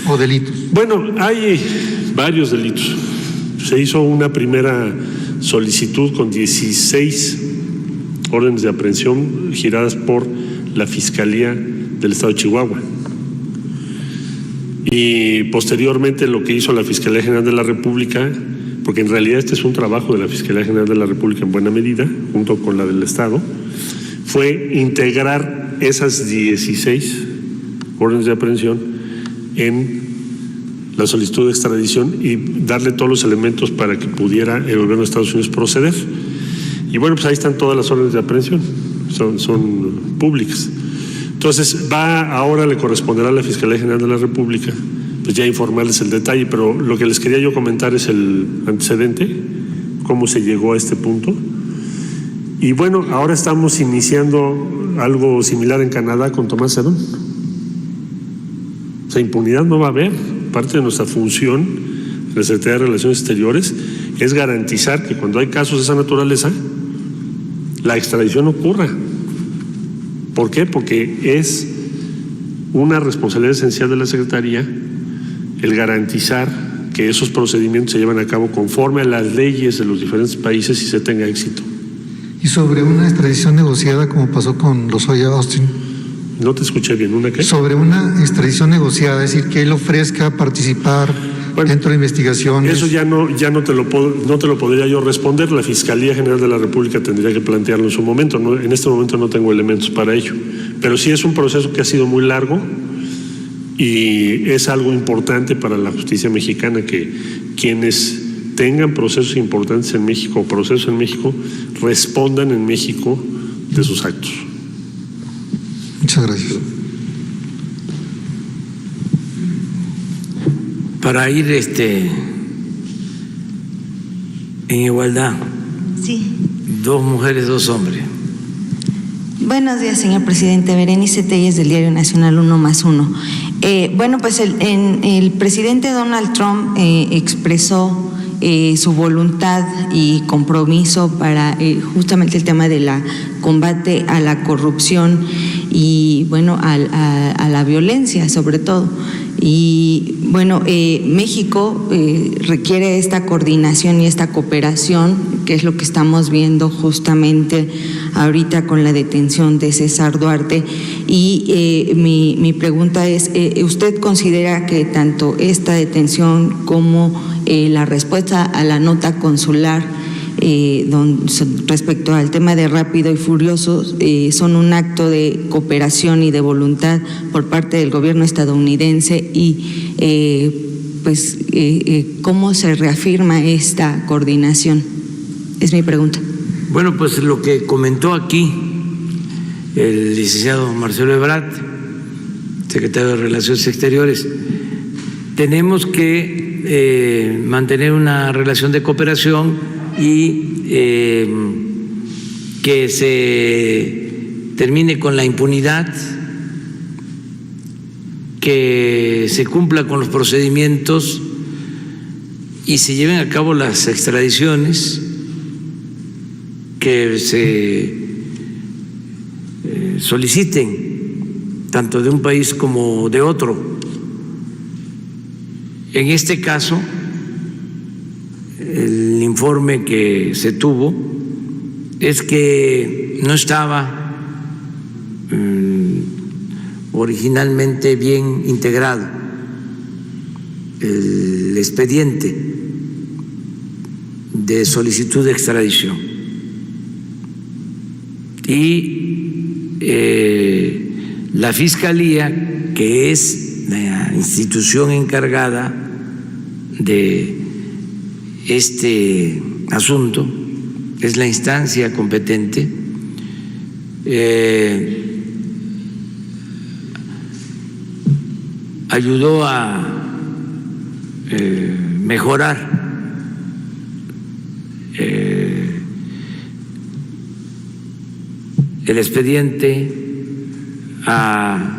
¿O delitos? Bueno, hay varios delitos. Se hizo una primera solicitud con 16 órdenes de aprehensión giradas por la Fiscalía del Estado de Chihuahua. Y posteriormente lo que hizo la Fiscalía General de la República, porque en realidad este es un trabajo de la Fiscalía General de la República en buena medida, junto con la del Estado, fue integrar esas 16 órdenes de aprehensión en la solicitud de extradición y darle todos los elementos para que pudiera el gobierno de Estados Unidos proceder. Y bueno, pues ahí están todas las órdenes de aprehensión, son públicas. Entonces, ahora le corresponderá a la Fiscalía General de la República pues ya informarles el detalle, pero lo que les quería yo comentar es el antecedente, cómo se llegó a este punto. Y bueno, ahora estamos iniciando algo similar en Canadá con Tomás Herón. O sea, impunidad no va a haber. Parte de nuestra función en la Secretaría de Relaciones Exteriores es garantizar que cuando hay casos de esa naturaleza, la extradición ocurra. ¿Por qué? Porque es una responsabilidad esencial de la Secretaría el garantizar que esos procedimientos se llevan a cabo conforme a las leyes de los diferentes países y se tenga éxito. ¿Y sobre una extradición negociada como pasó con Lozoya Austin? No te escuché bien, ¿una qué? Sobre una extradición negociada, es decir, que él ofrezca participar dentro de investigaciones. Eso ya no te lo podría yo responder. La Fiscalía General de la República tendría que plantearlo en su momento. En este momento no tengo elementos para ello. Pero sí es un proceso que ha sido muy largo Y es algo importante para la justicia mexicana que quienes tengan procesos importantes en México o procesos en México respondan en México de sus actos. Muchas gracias. Para ir en igualdad. Sí. 2 mujeres, 2 hombres. Buenos días, señor presidente. Berenice Telles, del Diario Nacional 1+1. Bueno, pues el presidente Donald Trump expresó su voluntad y compromiso para justamente el tema de la combate a la corrupción y, bueno, a la violencia, sobre todo. Y bueno, México requiere esta coordinación y esta cooperación, que es lo que estamos viendo justamente ahorita con la detención de César Duarte. Y mi pregunta es, ¿usted considera que tanto esta detención como la respuesta a la nota consular respecto al tema de Rápido y Furioso son un acto de cooperación y de voluntad por parte del gobierno estadounidense y cómo se reafirma esta coordinación? Es mi pregunta. Bueno, pues lo que comentó aquí el licenciado Marcelo Ebrard, secretario de Relaciones Exteriores, tenemos que mantener una relación de cooperación y que se termine con la impunidad, que se cumpla con los procedimientos y se lleven a cabo las extradiciones, que se soliciten tanto de un país como de otro. En este caso, el informe que se tuvo es que no estaba originalmente bien integrado el expediente de solicitud de extradición y la Fiscalía, que es la institución encargada de este asunto, es la instancia competente, ayudó a mejorar el expediente, a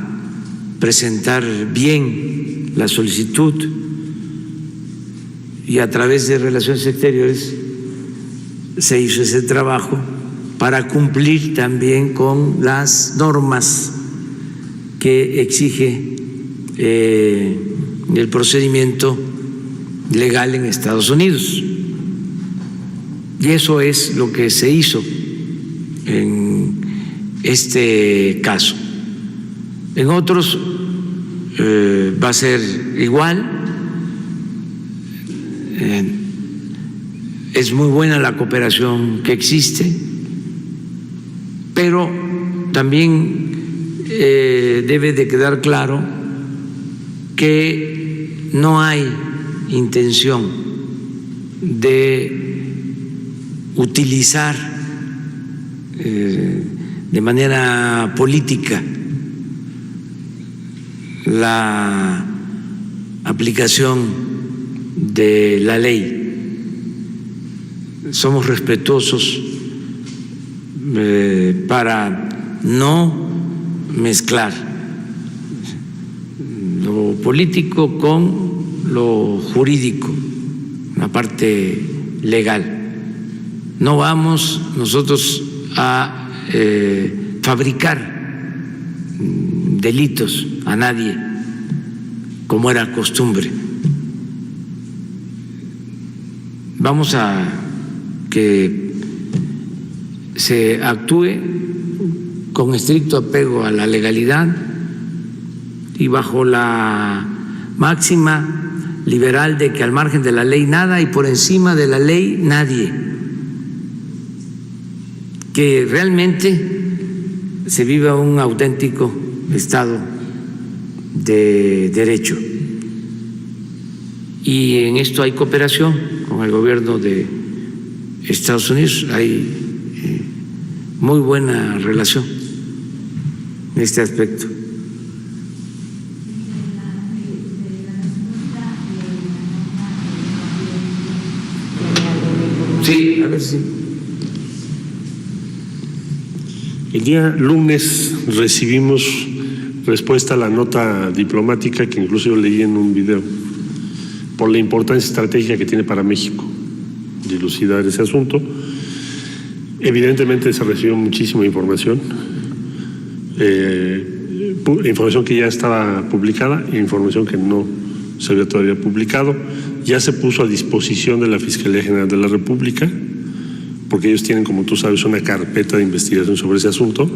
presentar bien la solicitud, y a través de Relaciones Exteriores se hizo ese trabajo para cumplir también con las normas que exige el procedimiento legal en Estados Unidos. Y eso es lo que se hizo en este caso. En otros va a ser igual. Es muy buena la cooperación que existe, pero también debe de quedar claro que no hay intención de utilizar de manera política la aplicación de la ley. Somos respetuosos para no mezclar lo político con lo jurídico, la parte legal. No vamos nosotros a fabricar delitos a nadie, como era costumbre. Vamos a que se actúe con estricto apego a la legalidad y bajo la máxima liberal de que al margen de la ley nada y por encima de la ley nadie. Que realmente se viva un auténtico Estado de derecho. Y en esto hay cooperación con el gobierno de Estados Unidos, hay muy buena relación en este aspecto. Sí, a ver si. El día lunes recibimos respuesta a la nota diplomática que incluso yo leí en un video por la importancia estratégica que tiene para México dilucidar ese asunto. Evidentemente se recibió muchísima información, información que ya estaba publicada e información que no se había todavía publicado. Ya se puso a disposición de la Fiscalía General de la República, porque ellos tienen, como tú sabes, una carpeta de investigación sobre ese asunto.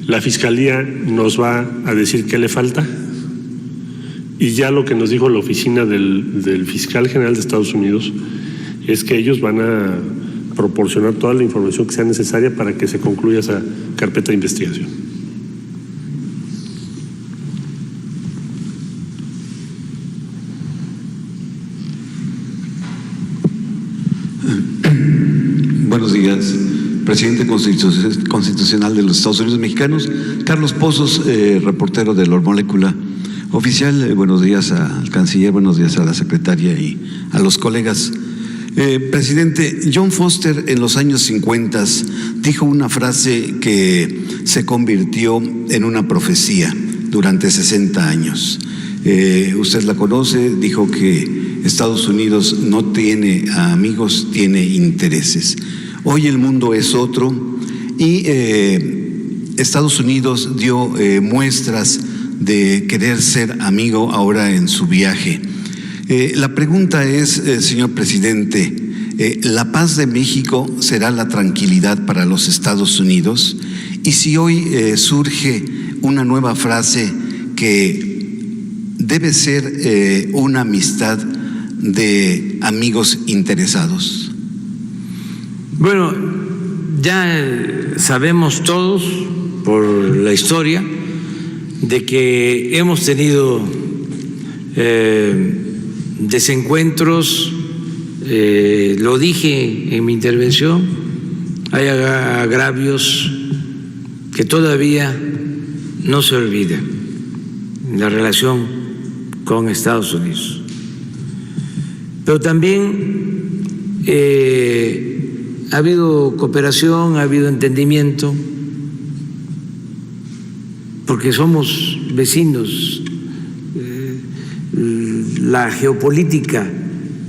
La Fiscalía nos va a decir qué le falta, y ya lo que nos dijo la oficina del Fiscal General de Estados Unidos es que ellos van a proporcionar toda la información que sea necesaria para que se concluya esa carpeta de investigación. Buenos días, presidente constitucional de los Estados Unidos mexicanos, Carlos Pozos, reportero de Lor Molécula. Oficial, buenos días al canciller, buenos días a la secretaria y a los colegas. Presidente, John Foster en los años 50 dijo una frase que se convirtió en una profecía durante 60 años. Usted la conoce, dijo que Estados Unidos no tiene amigos, tiene intereses. Hoy el mundo es otro y Estados Unidos dio muestras de querer ser amigo ahora en su viaje. La pregunta es, señor presidente, ¿la paz de México será la tranquilidad para los Estados Unidos? Y si hoy surge una nueva frase que debe ser una amistad de amigos interesados. Bueno, ya sabemos todos por la historia de que hemos tenido desencuentros, lo dije en mi intervención, hay agravios que todavía no se olvidan en la relación con Estados Unidos. Pero también ha habido cooperación, ha habido entendimiento, porque somos vecinos. La geopolítica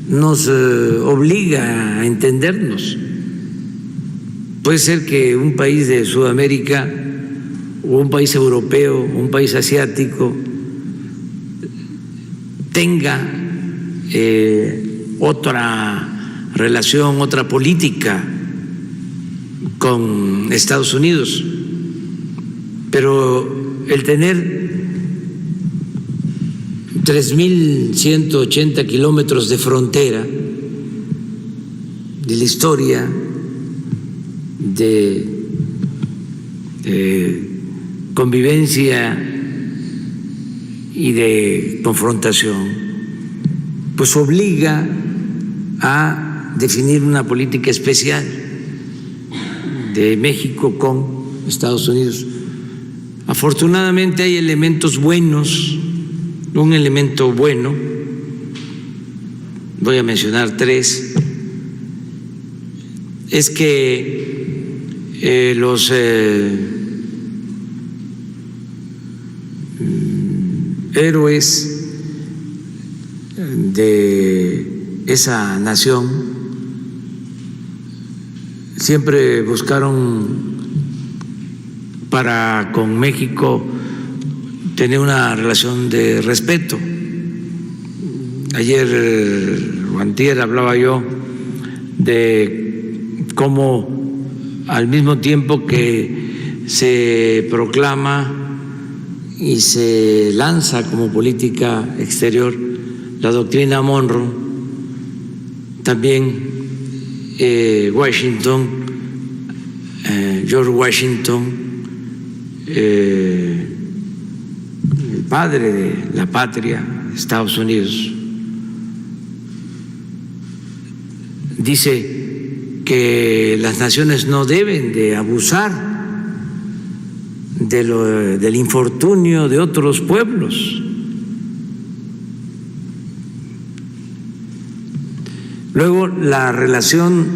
nos obliga a entendernos. Puede ser que un país de Sudamérica o un país europeo, un país asiático tenga otra relación, otra política con Estados Unidos, pero el tener 3.180 kilómetros de frontera, de la historia de convivencia y de confrontación, pues obliga a definir una política especial de México con Estados Unidos. Afortunadamente hay elementos buenos. Un elemento bueno, voy a mencionar tres, es que los héroes de esa nación siempre buscaron para con México tener una relación de respeto. Ayer o antier hablaba yo de cómo al mismo tiempo que se proclama y se lanza como política exterior la doctrina Monroe, también Washington, George Washington, padre de la patria, Estados Unidos, dice que las naciones no deben de abusar del infortunio de otros pueblos. Luego, la relación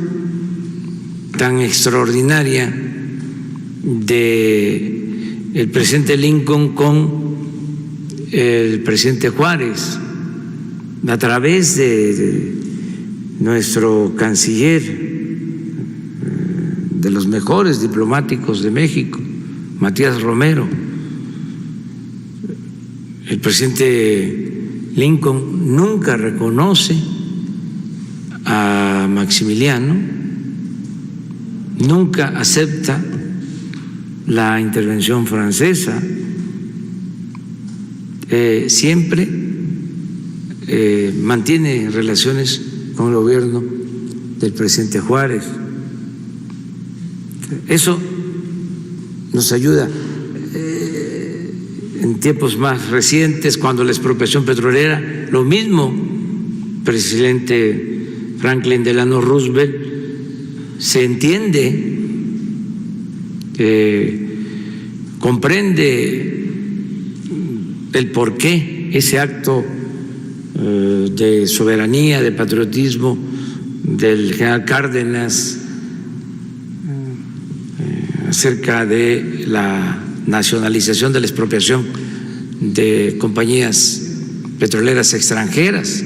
tan extraordinaria de el presidente Lincoln con el presidente Juárez, a través de nuestro canciller, de los mejores diplomáticos de México, Matías Romero. El presidente Lincoln nunca reconoce a Maximiliano, nunca acepta la intervención francesa, siempre mantiene relaciones con el gobierno del presidente Juárez. Eso nos ayuda. En tiempos más recientes, cuando la expropiación petrolera, lo mismo, presidente Franklin Delano Roosevelt se entiende, comprende el porqué ese acto de soberanía, de patriotismo del general Cárdenas acerca de la nacionalización de la expropiación de compañías petroleras extranjeras,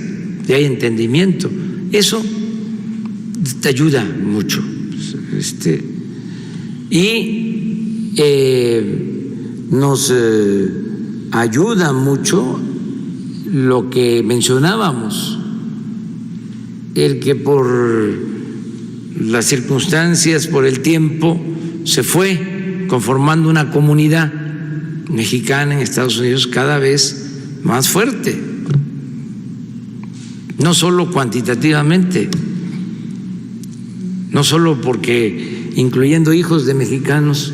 y hay entendimiento. Eso te ayuda mucho. Y nos ayuda mucho lo que mencionábamos, el que por las circunstancias, por el tiempo, se fue conformando una comunidad mexicana en Estados Unidos cada vez más fuerte, no solo cuantitativamente, no solo porque incluyendo hijos de mexicanos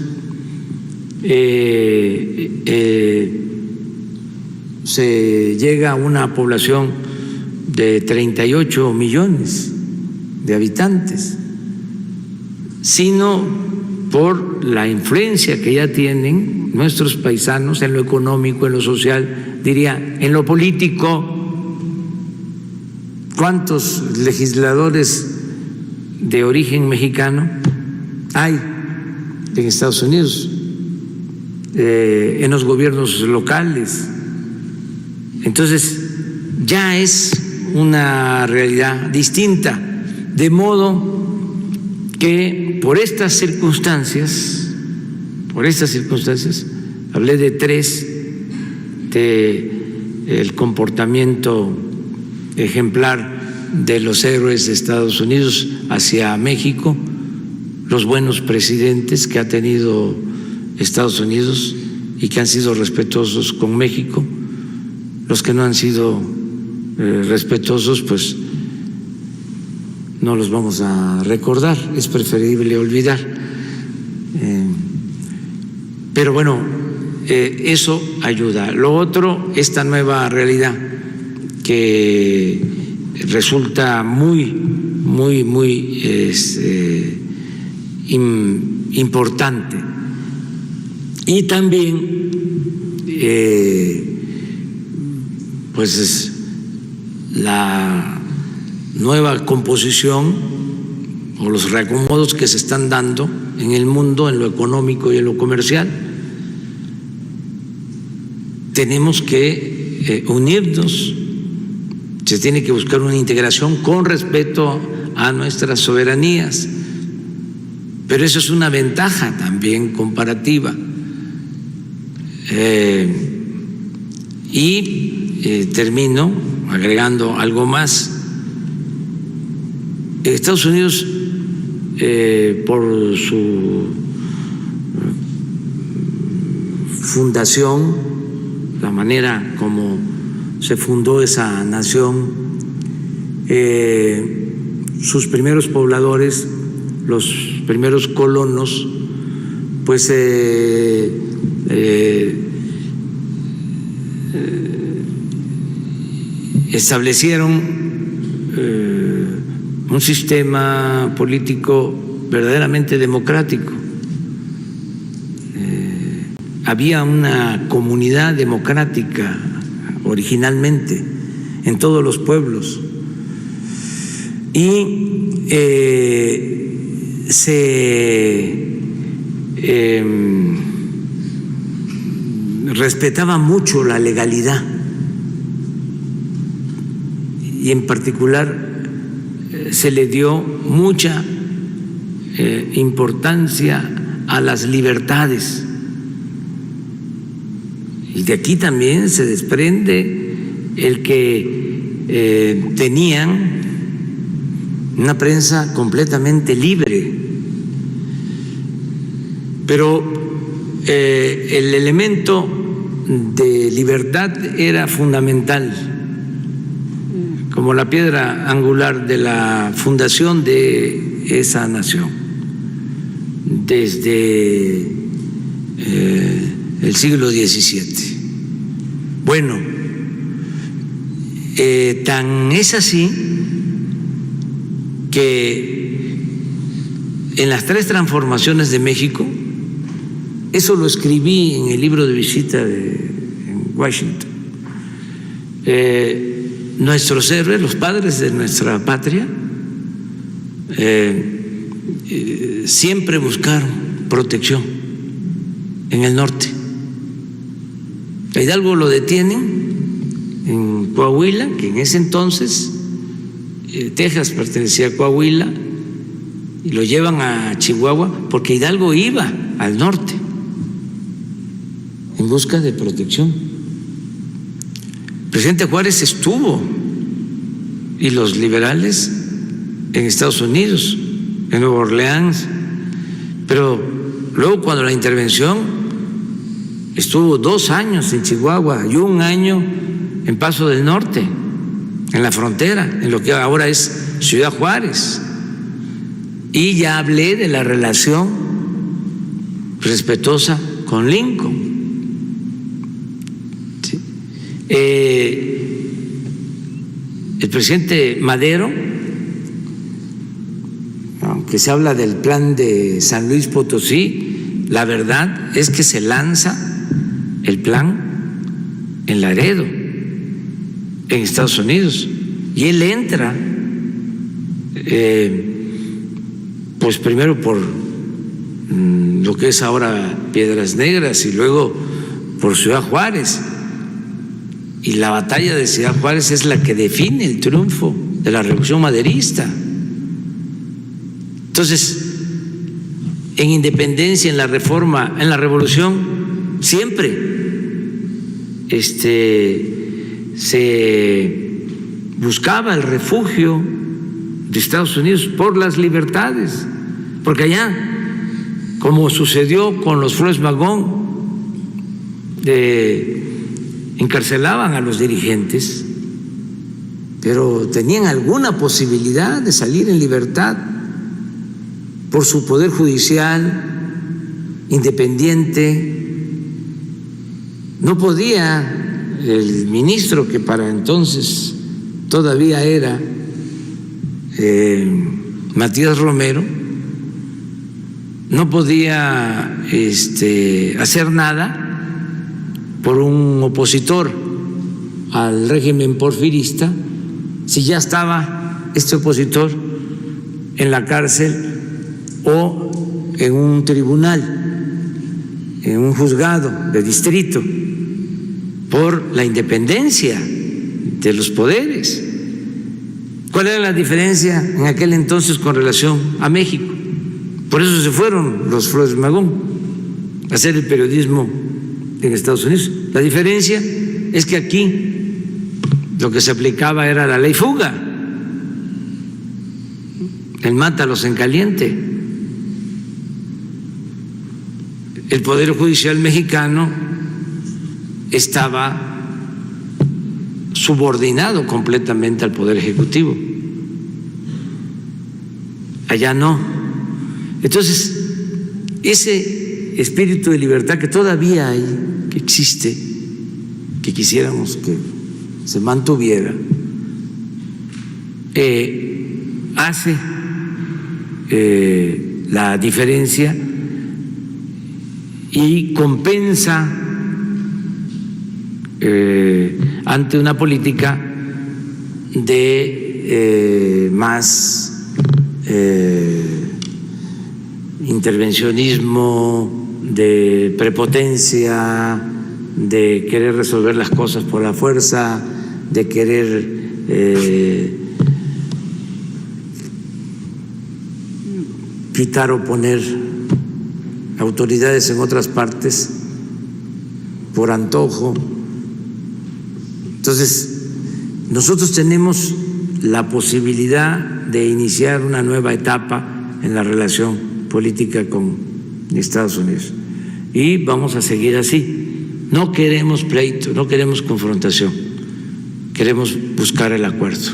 se llega a una población de 38 millones de habitantes, sino por la influencia que ya tienen nuestros paisanos en lo económico, en lo social, diría, en lo político. ¿Cuántos legisladores de origen mexicano hay en Estados Unidos, en los gobiernos locales? Entonces, ya es una realidad distinta, de modo que por estas circunstancias, hablé de tres, el comportamiento ejemplar de los héroes de Estados Unidos hacia México, los buenos presidentes que ha tenido Estados Unidos y que han sido respetuosos con México, los que no han sido respetuosos, pues no los vamos a recordar, es preferible olvidar. Pero bueno, eso ayuda. Lo otro, esta nueva realidad que resulta muy importante, y también pues es la nueva composición o los reacomodos que se están dando en el mundo, en lo económico y en lo comercial. Tenemos que unirnos, se tiene que buscar una integración con respeto a nuestras soberanías, pero eso es una ventaja también comparativa. Termino agregando algo más. Estados Unidos, por su fundación, la manera como se fundó esa nación, sus primeros pobladores, los primeros colonos, pues establecieron un sistema político verdaderamente democrático. Había una comunidad democrática originalmente en todos los pueblos y se respetaba mucho la legalidad y en particular se le dio mucha importancia a las libertades. Y de aquí también se desprende el que tenían una prensa completamente libre. Pero el elemento de libertad era fundamental, como la piedra angular de la fundación de esa nación, desde el siglo XVII. Bueno, tan es así que en las 3 transformaciones de México, eso lo escribí en el libro de visita en Washington, nuestros héroes, los padres de nuestra patria, siempre buscaron protección en el norte. A Hidalgo lo detienen en Coahuila, que en ese entonces Texas pertenecía a Coahuila, y lo llevan a Chihuahua porque Hidalgo iba al norte en busca de protección. El presidente Juárez estuvo, y los liberales, en Estados Unidos, en Nueva Orleans, pero luego cuando la intervención estuvo 2 años en Chihuahua y 1 año en Paso del Norte, en la frontera, en lo que ahora es Ciudad Juárez. Y ya hablé de la relación respetuosa con Lincoln. ¿Sí? El presidente Madero, aunque se habla del plan de San Luis Potosí, la verdad es que se lanza el plan en Laredo, en Estados Unidos, y él entra pues primero por lo que es ahora Piedras Negras y luego por Ciudad Juárez, y la batalla de Ciudad Juárez es la que define el triunfo de la Revolución Maderista. Entonces, en Independencia, en la Reforma, en la Revolución, siempre se buscaba el refugio de Estados Unidos por las libertades, porque allá, como sucedió con los Flores Magón, encarcelaban a los dirigentes, pero tenían alguna posibilidad de salir en libertad por su poder judicial independiente. No podía el ministro, que para entonces todavía era Matías Romero, no podía hacer nada por un opositor al régimen porfirista si ya estaba este opositor en la cárcel o en un tribunal, en un juzgado de distrito, por la independencia de los poderes. ¿Cuál era la diferencia en aquel entonces con relación a México? Por eso se fueron los Flores Magón a hacer el periodismo en Estados Unidos. La diferencia es que aquí lo que se aplicaba era la ley fuga, el mátalos en caliente. El Poder Judicial mexicano estaba subordinado completamente al Poder Ejecutivo. Allá no. Entonces, ese espíritu de libertad que todavía hay, que existe, que quisiéramos que se mantuviera, hace la diferencia y compensa ante una política de más intervencionismo, de prepotencia, de querer resolver las cosas por la fuerza, de querer quitar o poner autoridades en otras partes por antojo. Entonces, nosotros tenemos la posibilidad de iniciar una nueva etapa en la relación política con Estados Unidos y vamos a seguir así. No queremos pleito, no queremos confrontación, queremos buscar el acuerdo.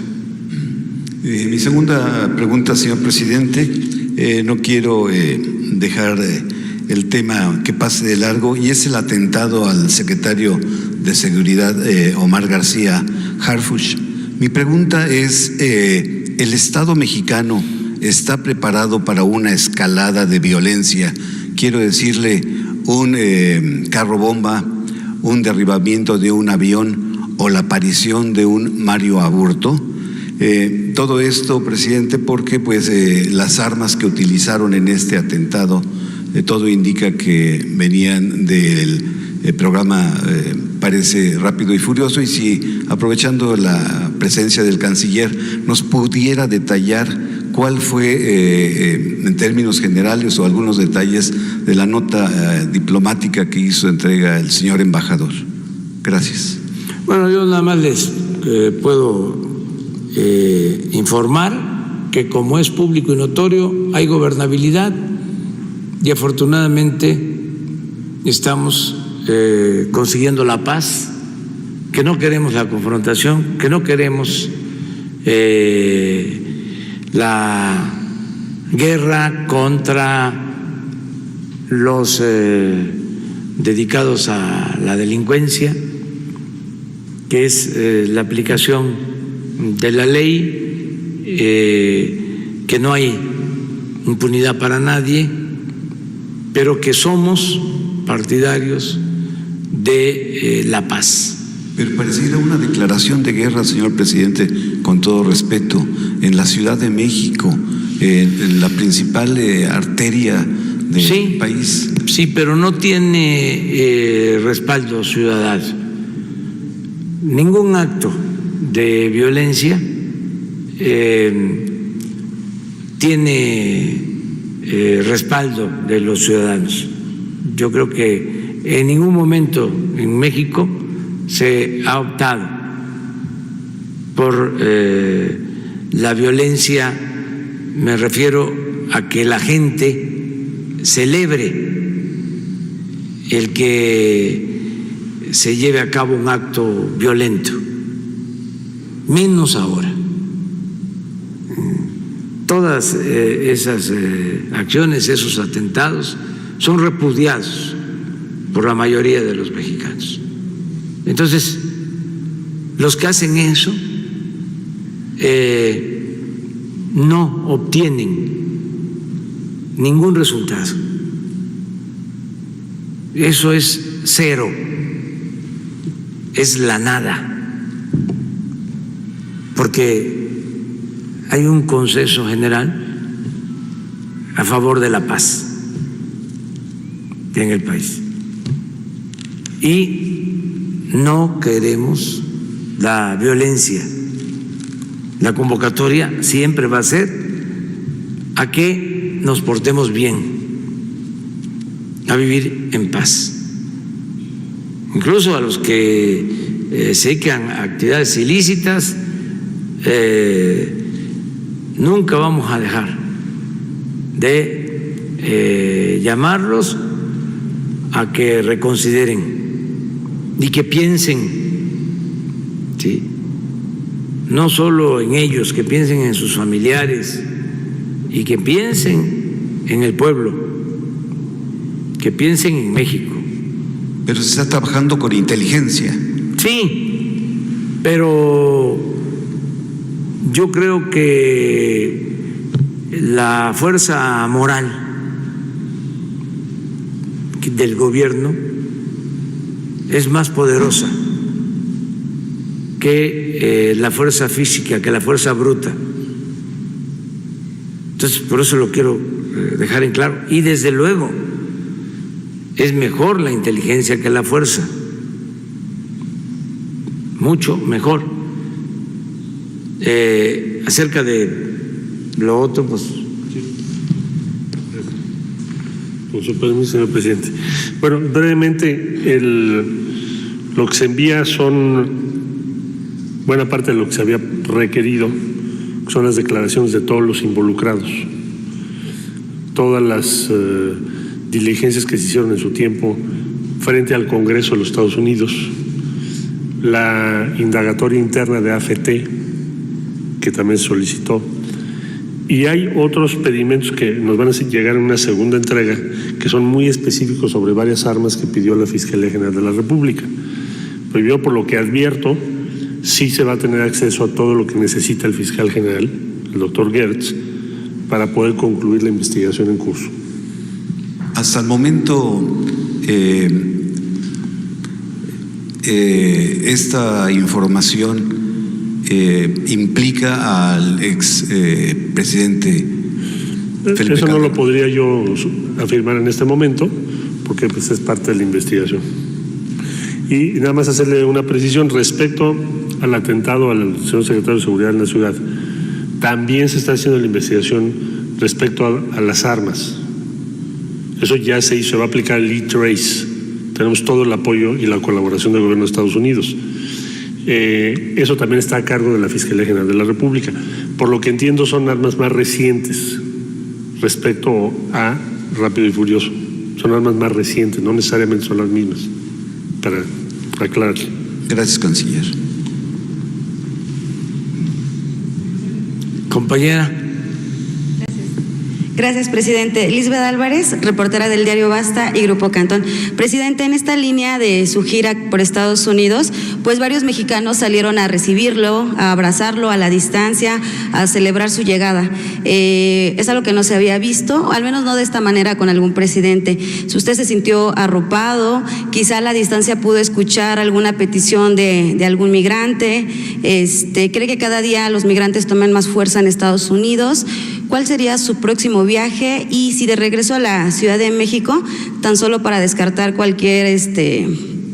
Mi segunda pregunta, señor presidente, no quiero dejar el tema que pase de largo, y es el atentado al secretario de Seguridad, Omar García Harfuch. Mi pregunta es, ¿el Estado mexicano está preparado para una escalada de violencia? Quiero decirle, un carro bomba, un derribamiento de un avión o la aparición de un Mario Aburto. Todo esto, presidente, porque pues las armas que utilizaron en este atentado, todo indica que venían del programa parece Rápido y Furioso, y si, aprovechando la presencia del canciller, nos pudiera detallar cuál fue, en términos generales, o algunos detalles de la nota diplomática que hizo entrega el señor embajador. Gracias. Bueno, yo nada más les puedo informar que, como es público y notorio, hay gobernabilidad y afortunadamente estamos consiguiendo la paz, que no queremos la confrontación, que no queremos la guerra contra los dedicados a la delincuencia, que es la aplicación de la ley, que no hay impunidad para nadie, pero que somos partidarios de la paz. Pero pareciera una declaración de guerra, señor presidente, con todo respeto, en la Ciudad de México, en la principal arteria del país. Sí, pero no tiene respaldo ciudadano. Ningún acto de violencia tiene respaldo de los ciudadanos. Yo creo que en ningún momento en México se ha optado por la violencia. Me refiero a que la gente celebre el que se lleve a cabo un acto violento, menos ahora. Todas esas acciones, esos atentados, son repudiados por la mayoría de los mexicanos. Entonces, los que hacen eso no obtienen ningún resultado. Eso es cero, es la nada, porque hay un consenso general a favor de la paz en el país y no queremos la violencia. La convocatoria siempre va a ser a que nos portemos bien, a vivir en paz. Incluso a los que se dedican a actividades ilícitas, nunca vamos a dejar de llamarlos a que reconsideren y que piensen, ¿sí?, no solo en ellos, que piensen en sus familiares y que piensen en el pueblo, que piensen en México. Pero se está trabajando con inteligencia. Sí, pero yo creo que la fuerza moral del gobierno es más poderosa que la fuerza física, que la fuerza bruta. Entonces, por eso lo quiero dejar en claro. Y desde luego, es mejor la inteligencia que la fuerza, mucho mejor. Acerca de lo otro, pues... Con su permiso, señor presidente. Bueno, brevemente, lo que se envía son buena parte de lo que se había requerido, que son las declaraciones de todos los involucrados, todas las diligencias que se hicieron en su tiempo frente al Congreso de los Estados Unidos, la indagatoria interna de AFT, que también solicitó, y hay otros pedimentos que nos van a llegar en una segunda entrega, que son muy específicos sobre varias armas que pidió la Fiscalía General de la República. Pero yo, por lo que advierto, sí se va a tener acceso a todo lo que necesita el fiscal general, el doctor Gertz, para poder concluir la investigación en curso. Hasta el momento, esta información implica al ex presidente Felipe Eso no Calderón. lo podría yo afirmar en este momento, porque pues es parte de la investigación. Y nada más hacerle una precisión respecto al atentado al señor secretario de Seguridad en la ciudad. También se está haciendo la investigación respecto a las armas. Eso ya se hizo, se va a aplicar el E-Trace. Tenemos todo el apoyo y la colaboración del gobierno de Estados Unidos. Eso también está a cargo de la Fiscalía General de la República. Por lo que entiendo, son armas más recientes respecto a Rápido y Furioso. Son armas más recientes, no necesariamente son las mismas, para aclarar. Gracias, canciller. Compañera. Gracias, presidente. Lisbeth Álvarez, reportera del diario Basta y Grupo Cantón. Presidente, en esta línea de su gira por Estados Unidos, pues varios mexicanos salieron a recibirlo, a abrazarlo a la distancia, a celebrar su llegada. Es algo que no se había visto, al menos no de esta manera con algún presidente. Si usted se sintió arropado, quizá a la distancia pudo escuchar alguna petición de algún migrante. ¿Cree que cada día los migrantes tomen más fuerza en Estados Unidos? ¿Cuál sería su próximo viaje? Y si de regreso a la Ciudad de México, tan solo para descartar cualquier,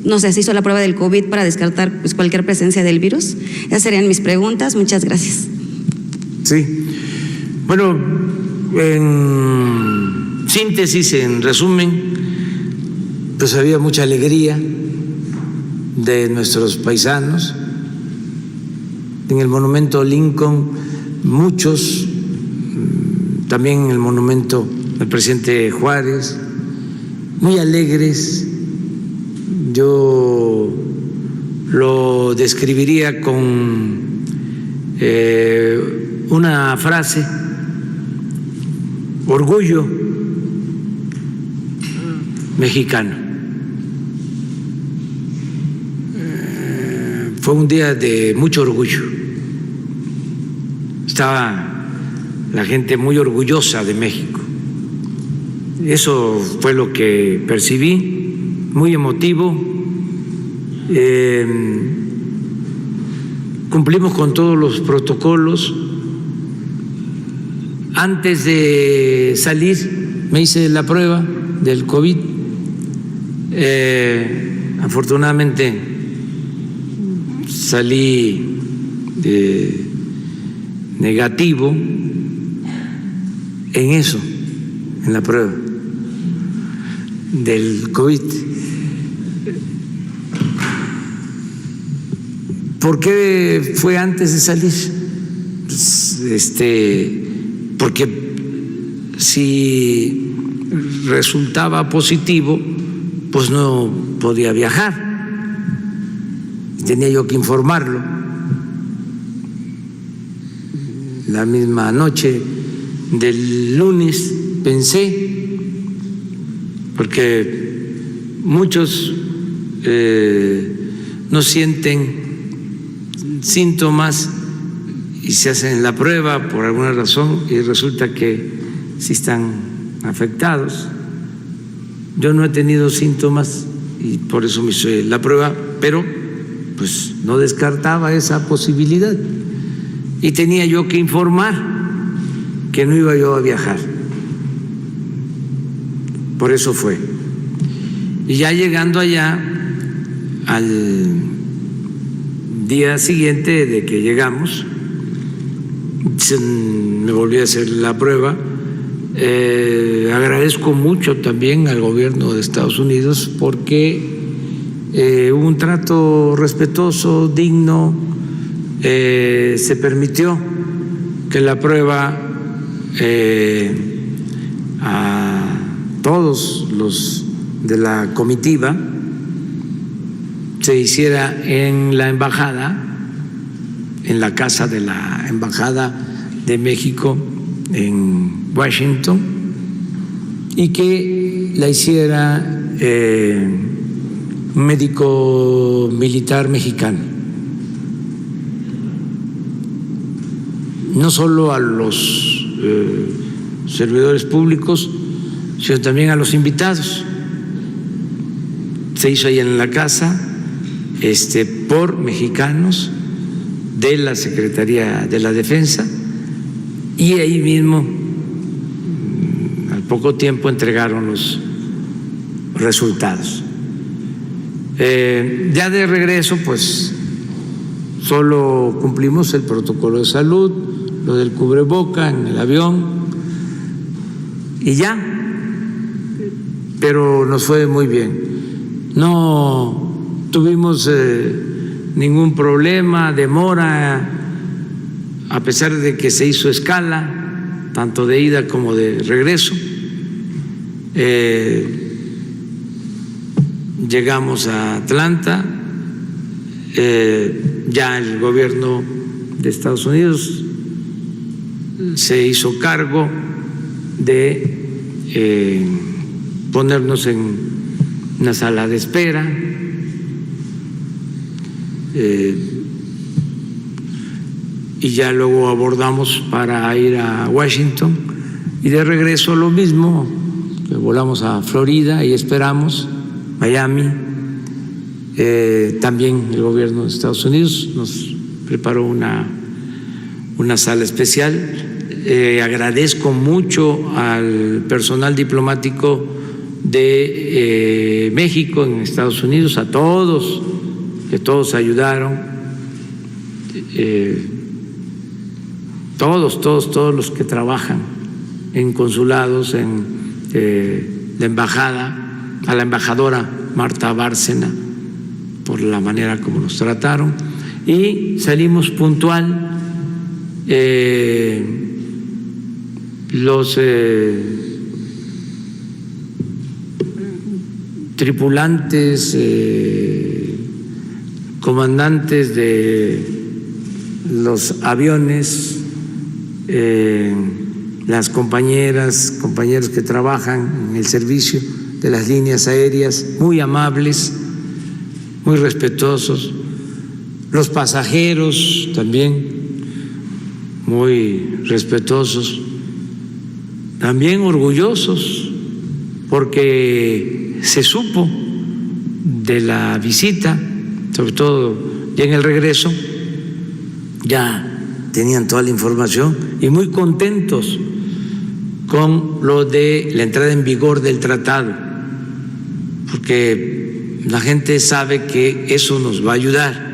no sé, se hizo la prueba del COVID para descartar pues, cualquier presencia del virus. Esas serían mis preguntas. Muchas gracias. Sí. Bueno, en síntesis, en resumen, pues había mucha alegría de nuestros paisanos. En el monumento Lincoln, muchos, también en el monumento del presidente Juárez, muy alegres. Yo lo describiría con una frase: orgullo mexicano. Fue un día de mucho orgullo. Estaba la gente muy orgullosa de México. Eso fue lo que percibí, muy emotivo. Cumplimos con todos los protocolos. Antes de salir me hice la prueba del COVID. Afortunadamente salí negativo en eso, en la prueba del COVID. ¿Por qué fue antes de salir? Pues, porque si resultaba positivo, pues no podía viajar. Tenía yo que informarlo. La misma noche del lunes pensé, porque muchos no sienten síntomas y se hacen la prueba por alguna razón y resulta que sí están afectados. Yo no he tenido síntomas y por eso me hice la prueba, pero pues no descartaba esa posibilidad y tenía yo que informar que no iba yo a viajar. Por eso fue. Y ya llegando allá, al día siguiente de que llegamos, me volví a hacer la prueba. Agradezco mucho también al gobierno de Estados Unidos porque hubo un trato respetuoso, digno, se permitió que la prueba a todos los de la comitiva se hiciera en la embajada, en la casa de la Embajada de México en Washington, y que la hiciera un médico militar mexicano. No solo a los servidores públicos, sino también a los invitados. Se hizo ahí en la casa por mexicanos de la Secretaría de la Defensa y ahí mismo al poco tiempo entregaron los resultados. Ya de regreso pues solo cumplimos el protocolo de salud, lo del cubreboca en el avión y ya, pero nos fue muy bien. No tuvimos ningún problema, demora, a pesar de que se hizo escala, tanto de ida como de regreso. Llegamos a Atlanta, ya el gobierno de Estados Unidos se hizo cargo de ponernos en una sala de espera. Y ya luego abordamos para ir a Washington y de regreso lo mismo, volamos a Florida y esperamos Miami. También el gobierno de Estados Unidos nos preparó una sala especial. Agradezco mucho al personal diplomático de México en Estados Unidos, a todos, que todos ayudaron, todos los que trabajan en consulados, en la embajada, a la embajadora Marta Bárcena por la manera como nos trataron y salimos puntual. Los tripulantes, comandantes de los aviones, las compañeras, compañeros que trabajan en el servicio de las líneas aéreas, muy amables, muy respetuosos, los pasajeros también muy respetuosos, también orgullosos porque se supo de la visita, sobre todo ya en el regreso, ya tenían toda la información y muy contentos con lo de la entrada en vigor del tratado, porque la gente sabe que eso nos va a ayudar.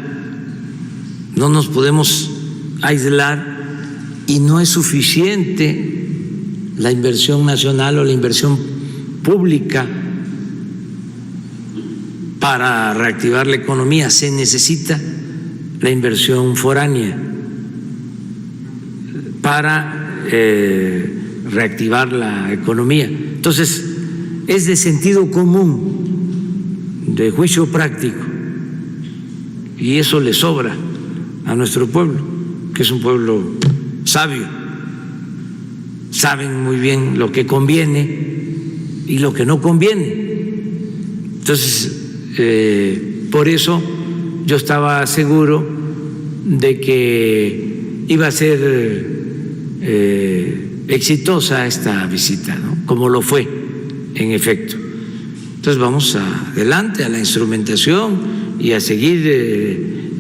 No nos podemos aislar y no es suficiente la inversión nacional o la inversión pública para reactivar la economía. Se necesita la inversión foránea para reactivar la economía. Entonces, es de sentido común, de juicio práctico, y eso le sobra a nuestro pueblo, que es un pueblo sabio. Saben muy bien lo que conviene y lo que no conviene. Entonces, por eso yo estaba seguro de que iba a ser exitosa esta visita, ¿no? Como lo fue, en efecto. Entonces vamos adelante a la instrumentación y a seguir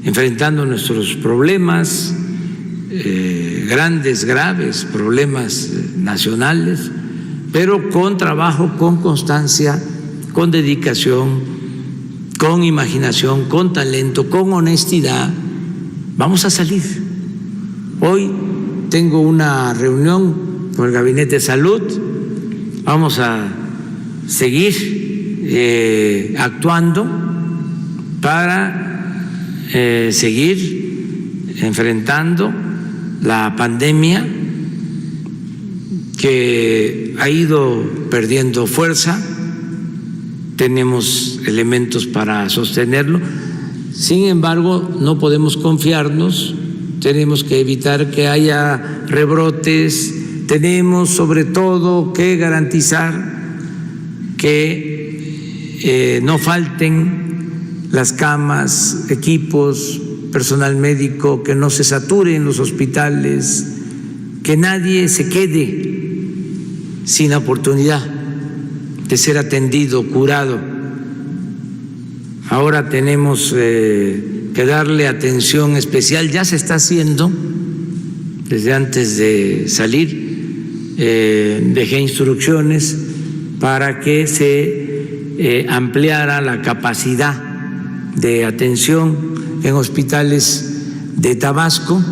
enfrentando nuestros problemas, grandes, graves problemas nacionales, pero con trabajo, con constancia, con dedicación, con imaginación, con talento, con honestidad. Vamos a salir. Hoy tengo una reunión con el Gabinete de Salud, vamos a seguir actuando para seguir enfrentando la pandemia que ha ido perdiendo fuerza. Tenemos elementos para sostenerlo. Sin embargo, no podemos confiarnos, tenemos que evitar que haya rebrotes, tenemos sobre todo que garantizar que no falten las camas, equipos, personal médico, que no se saturen los hospitales, que nadie se quede sin la oportunidad de ser atendido, curado. Ahora tenemos que darle atención especial, ya se está haciendo desde antes de salir, dejé instrucciones para que se ampliara la capacidad de atención en hospitales de Tabasco,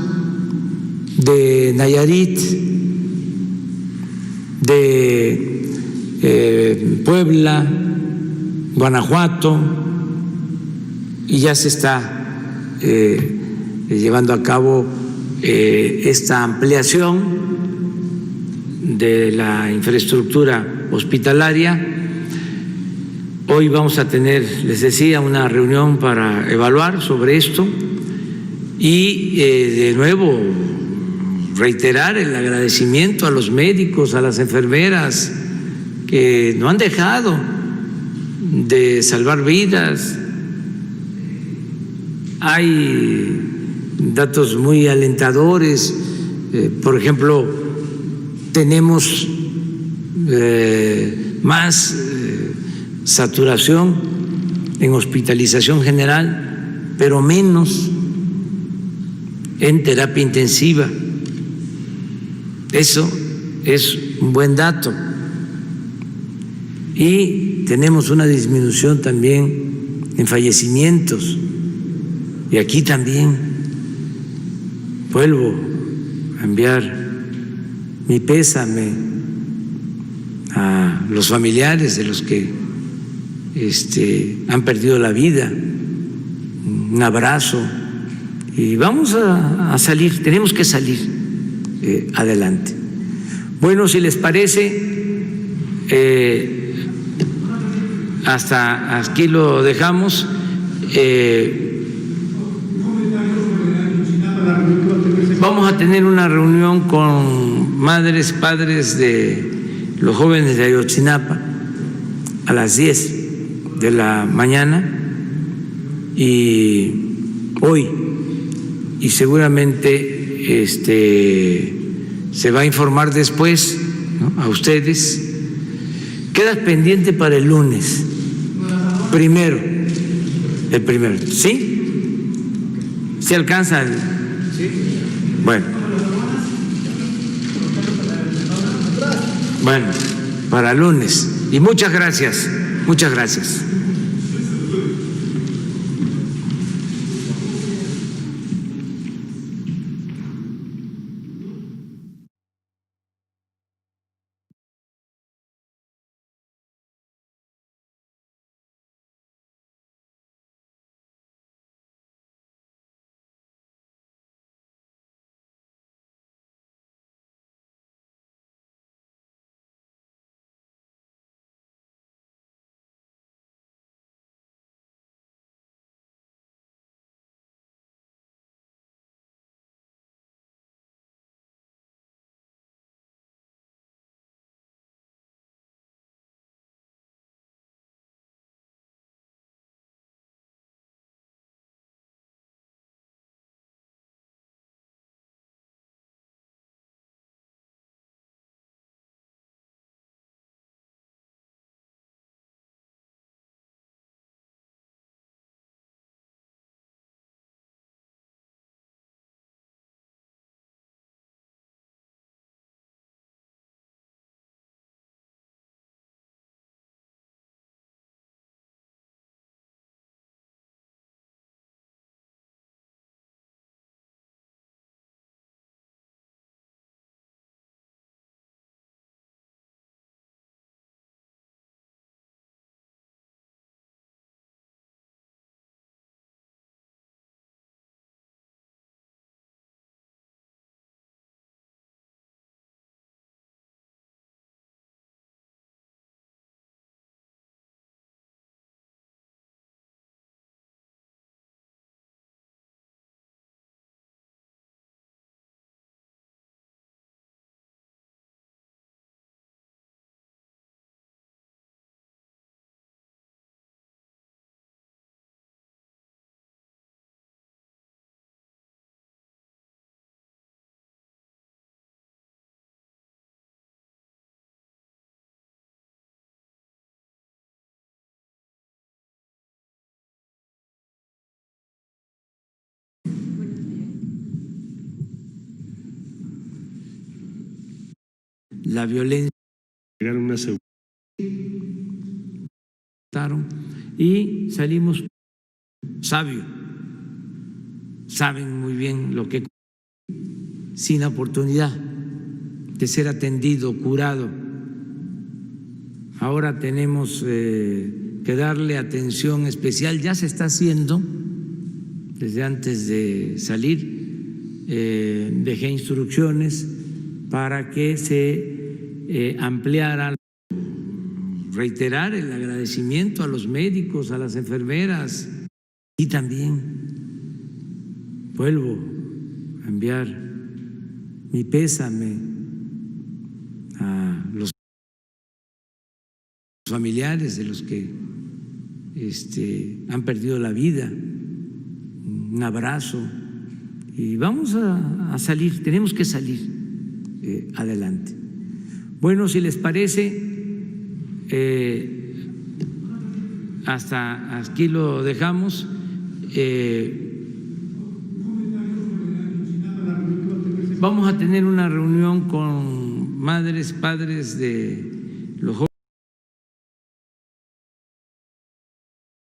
de Nayarit, de Puebla, Guanajuato, y ya se está llevando a cabo esta ampliación de la infraestructura hospitalaria. Hoy vamos a tener, les decía, una reunión para evaluar sobre esto y de nuevo reiterar el agradecimiento a los médicos, a las enfermeras que no han dejado de salvar vidas. Hay datos muy alentadores, por ejemplo, tenemos más saturación en hospitalización general, pero menos en terapia intensiva. Eso es un buen dato. Y tenemos una disminución también en fallecimientos. Y aquí también vuelvo a enviar mi pésame a los familiares de los que han perdido la vida. Un abrazo. Y vamos a salir, tenemos que salir adelante. Bueno, si les parece, hasta aquí lo dejamos. Vamos a tener una reunión con madres, padres de los jóvenes de Ayotzinapa a las 10 de la mañana y hoy, y seguramente se va a informar después, ¿no?, a ustedes. Queda pendiente para el lunes, el primero, ¿sí? ¿Se alcanza? Bueno, para el lunes. Y muchas gracias, muchas gracias. la violencia. Llegar a una seguridad. Y salimos sabios, saben muy bien lo que sin oportunidad de ser atendido, curado. Ahora tenemos que darle atención especial, ya se está haciendo desde antes de salir, dejé instrucciones para que se ampliara. Reiterar el agradecimiento a los médicos, a las enfermeras y también vuelvo a enviar mi pésame a los familiares de los que han perdido la vida. Un abrazo y vamos a salir, tenemos que salir adelante. Bueno, si les parece, hasta aquí lo dejamos. Vamos a tener una reunión con madres, padres de los jóvenes.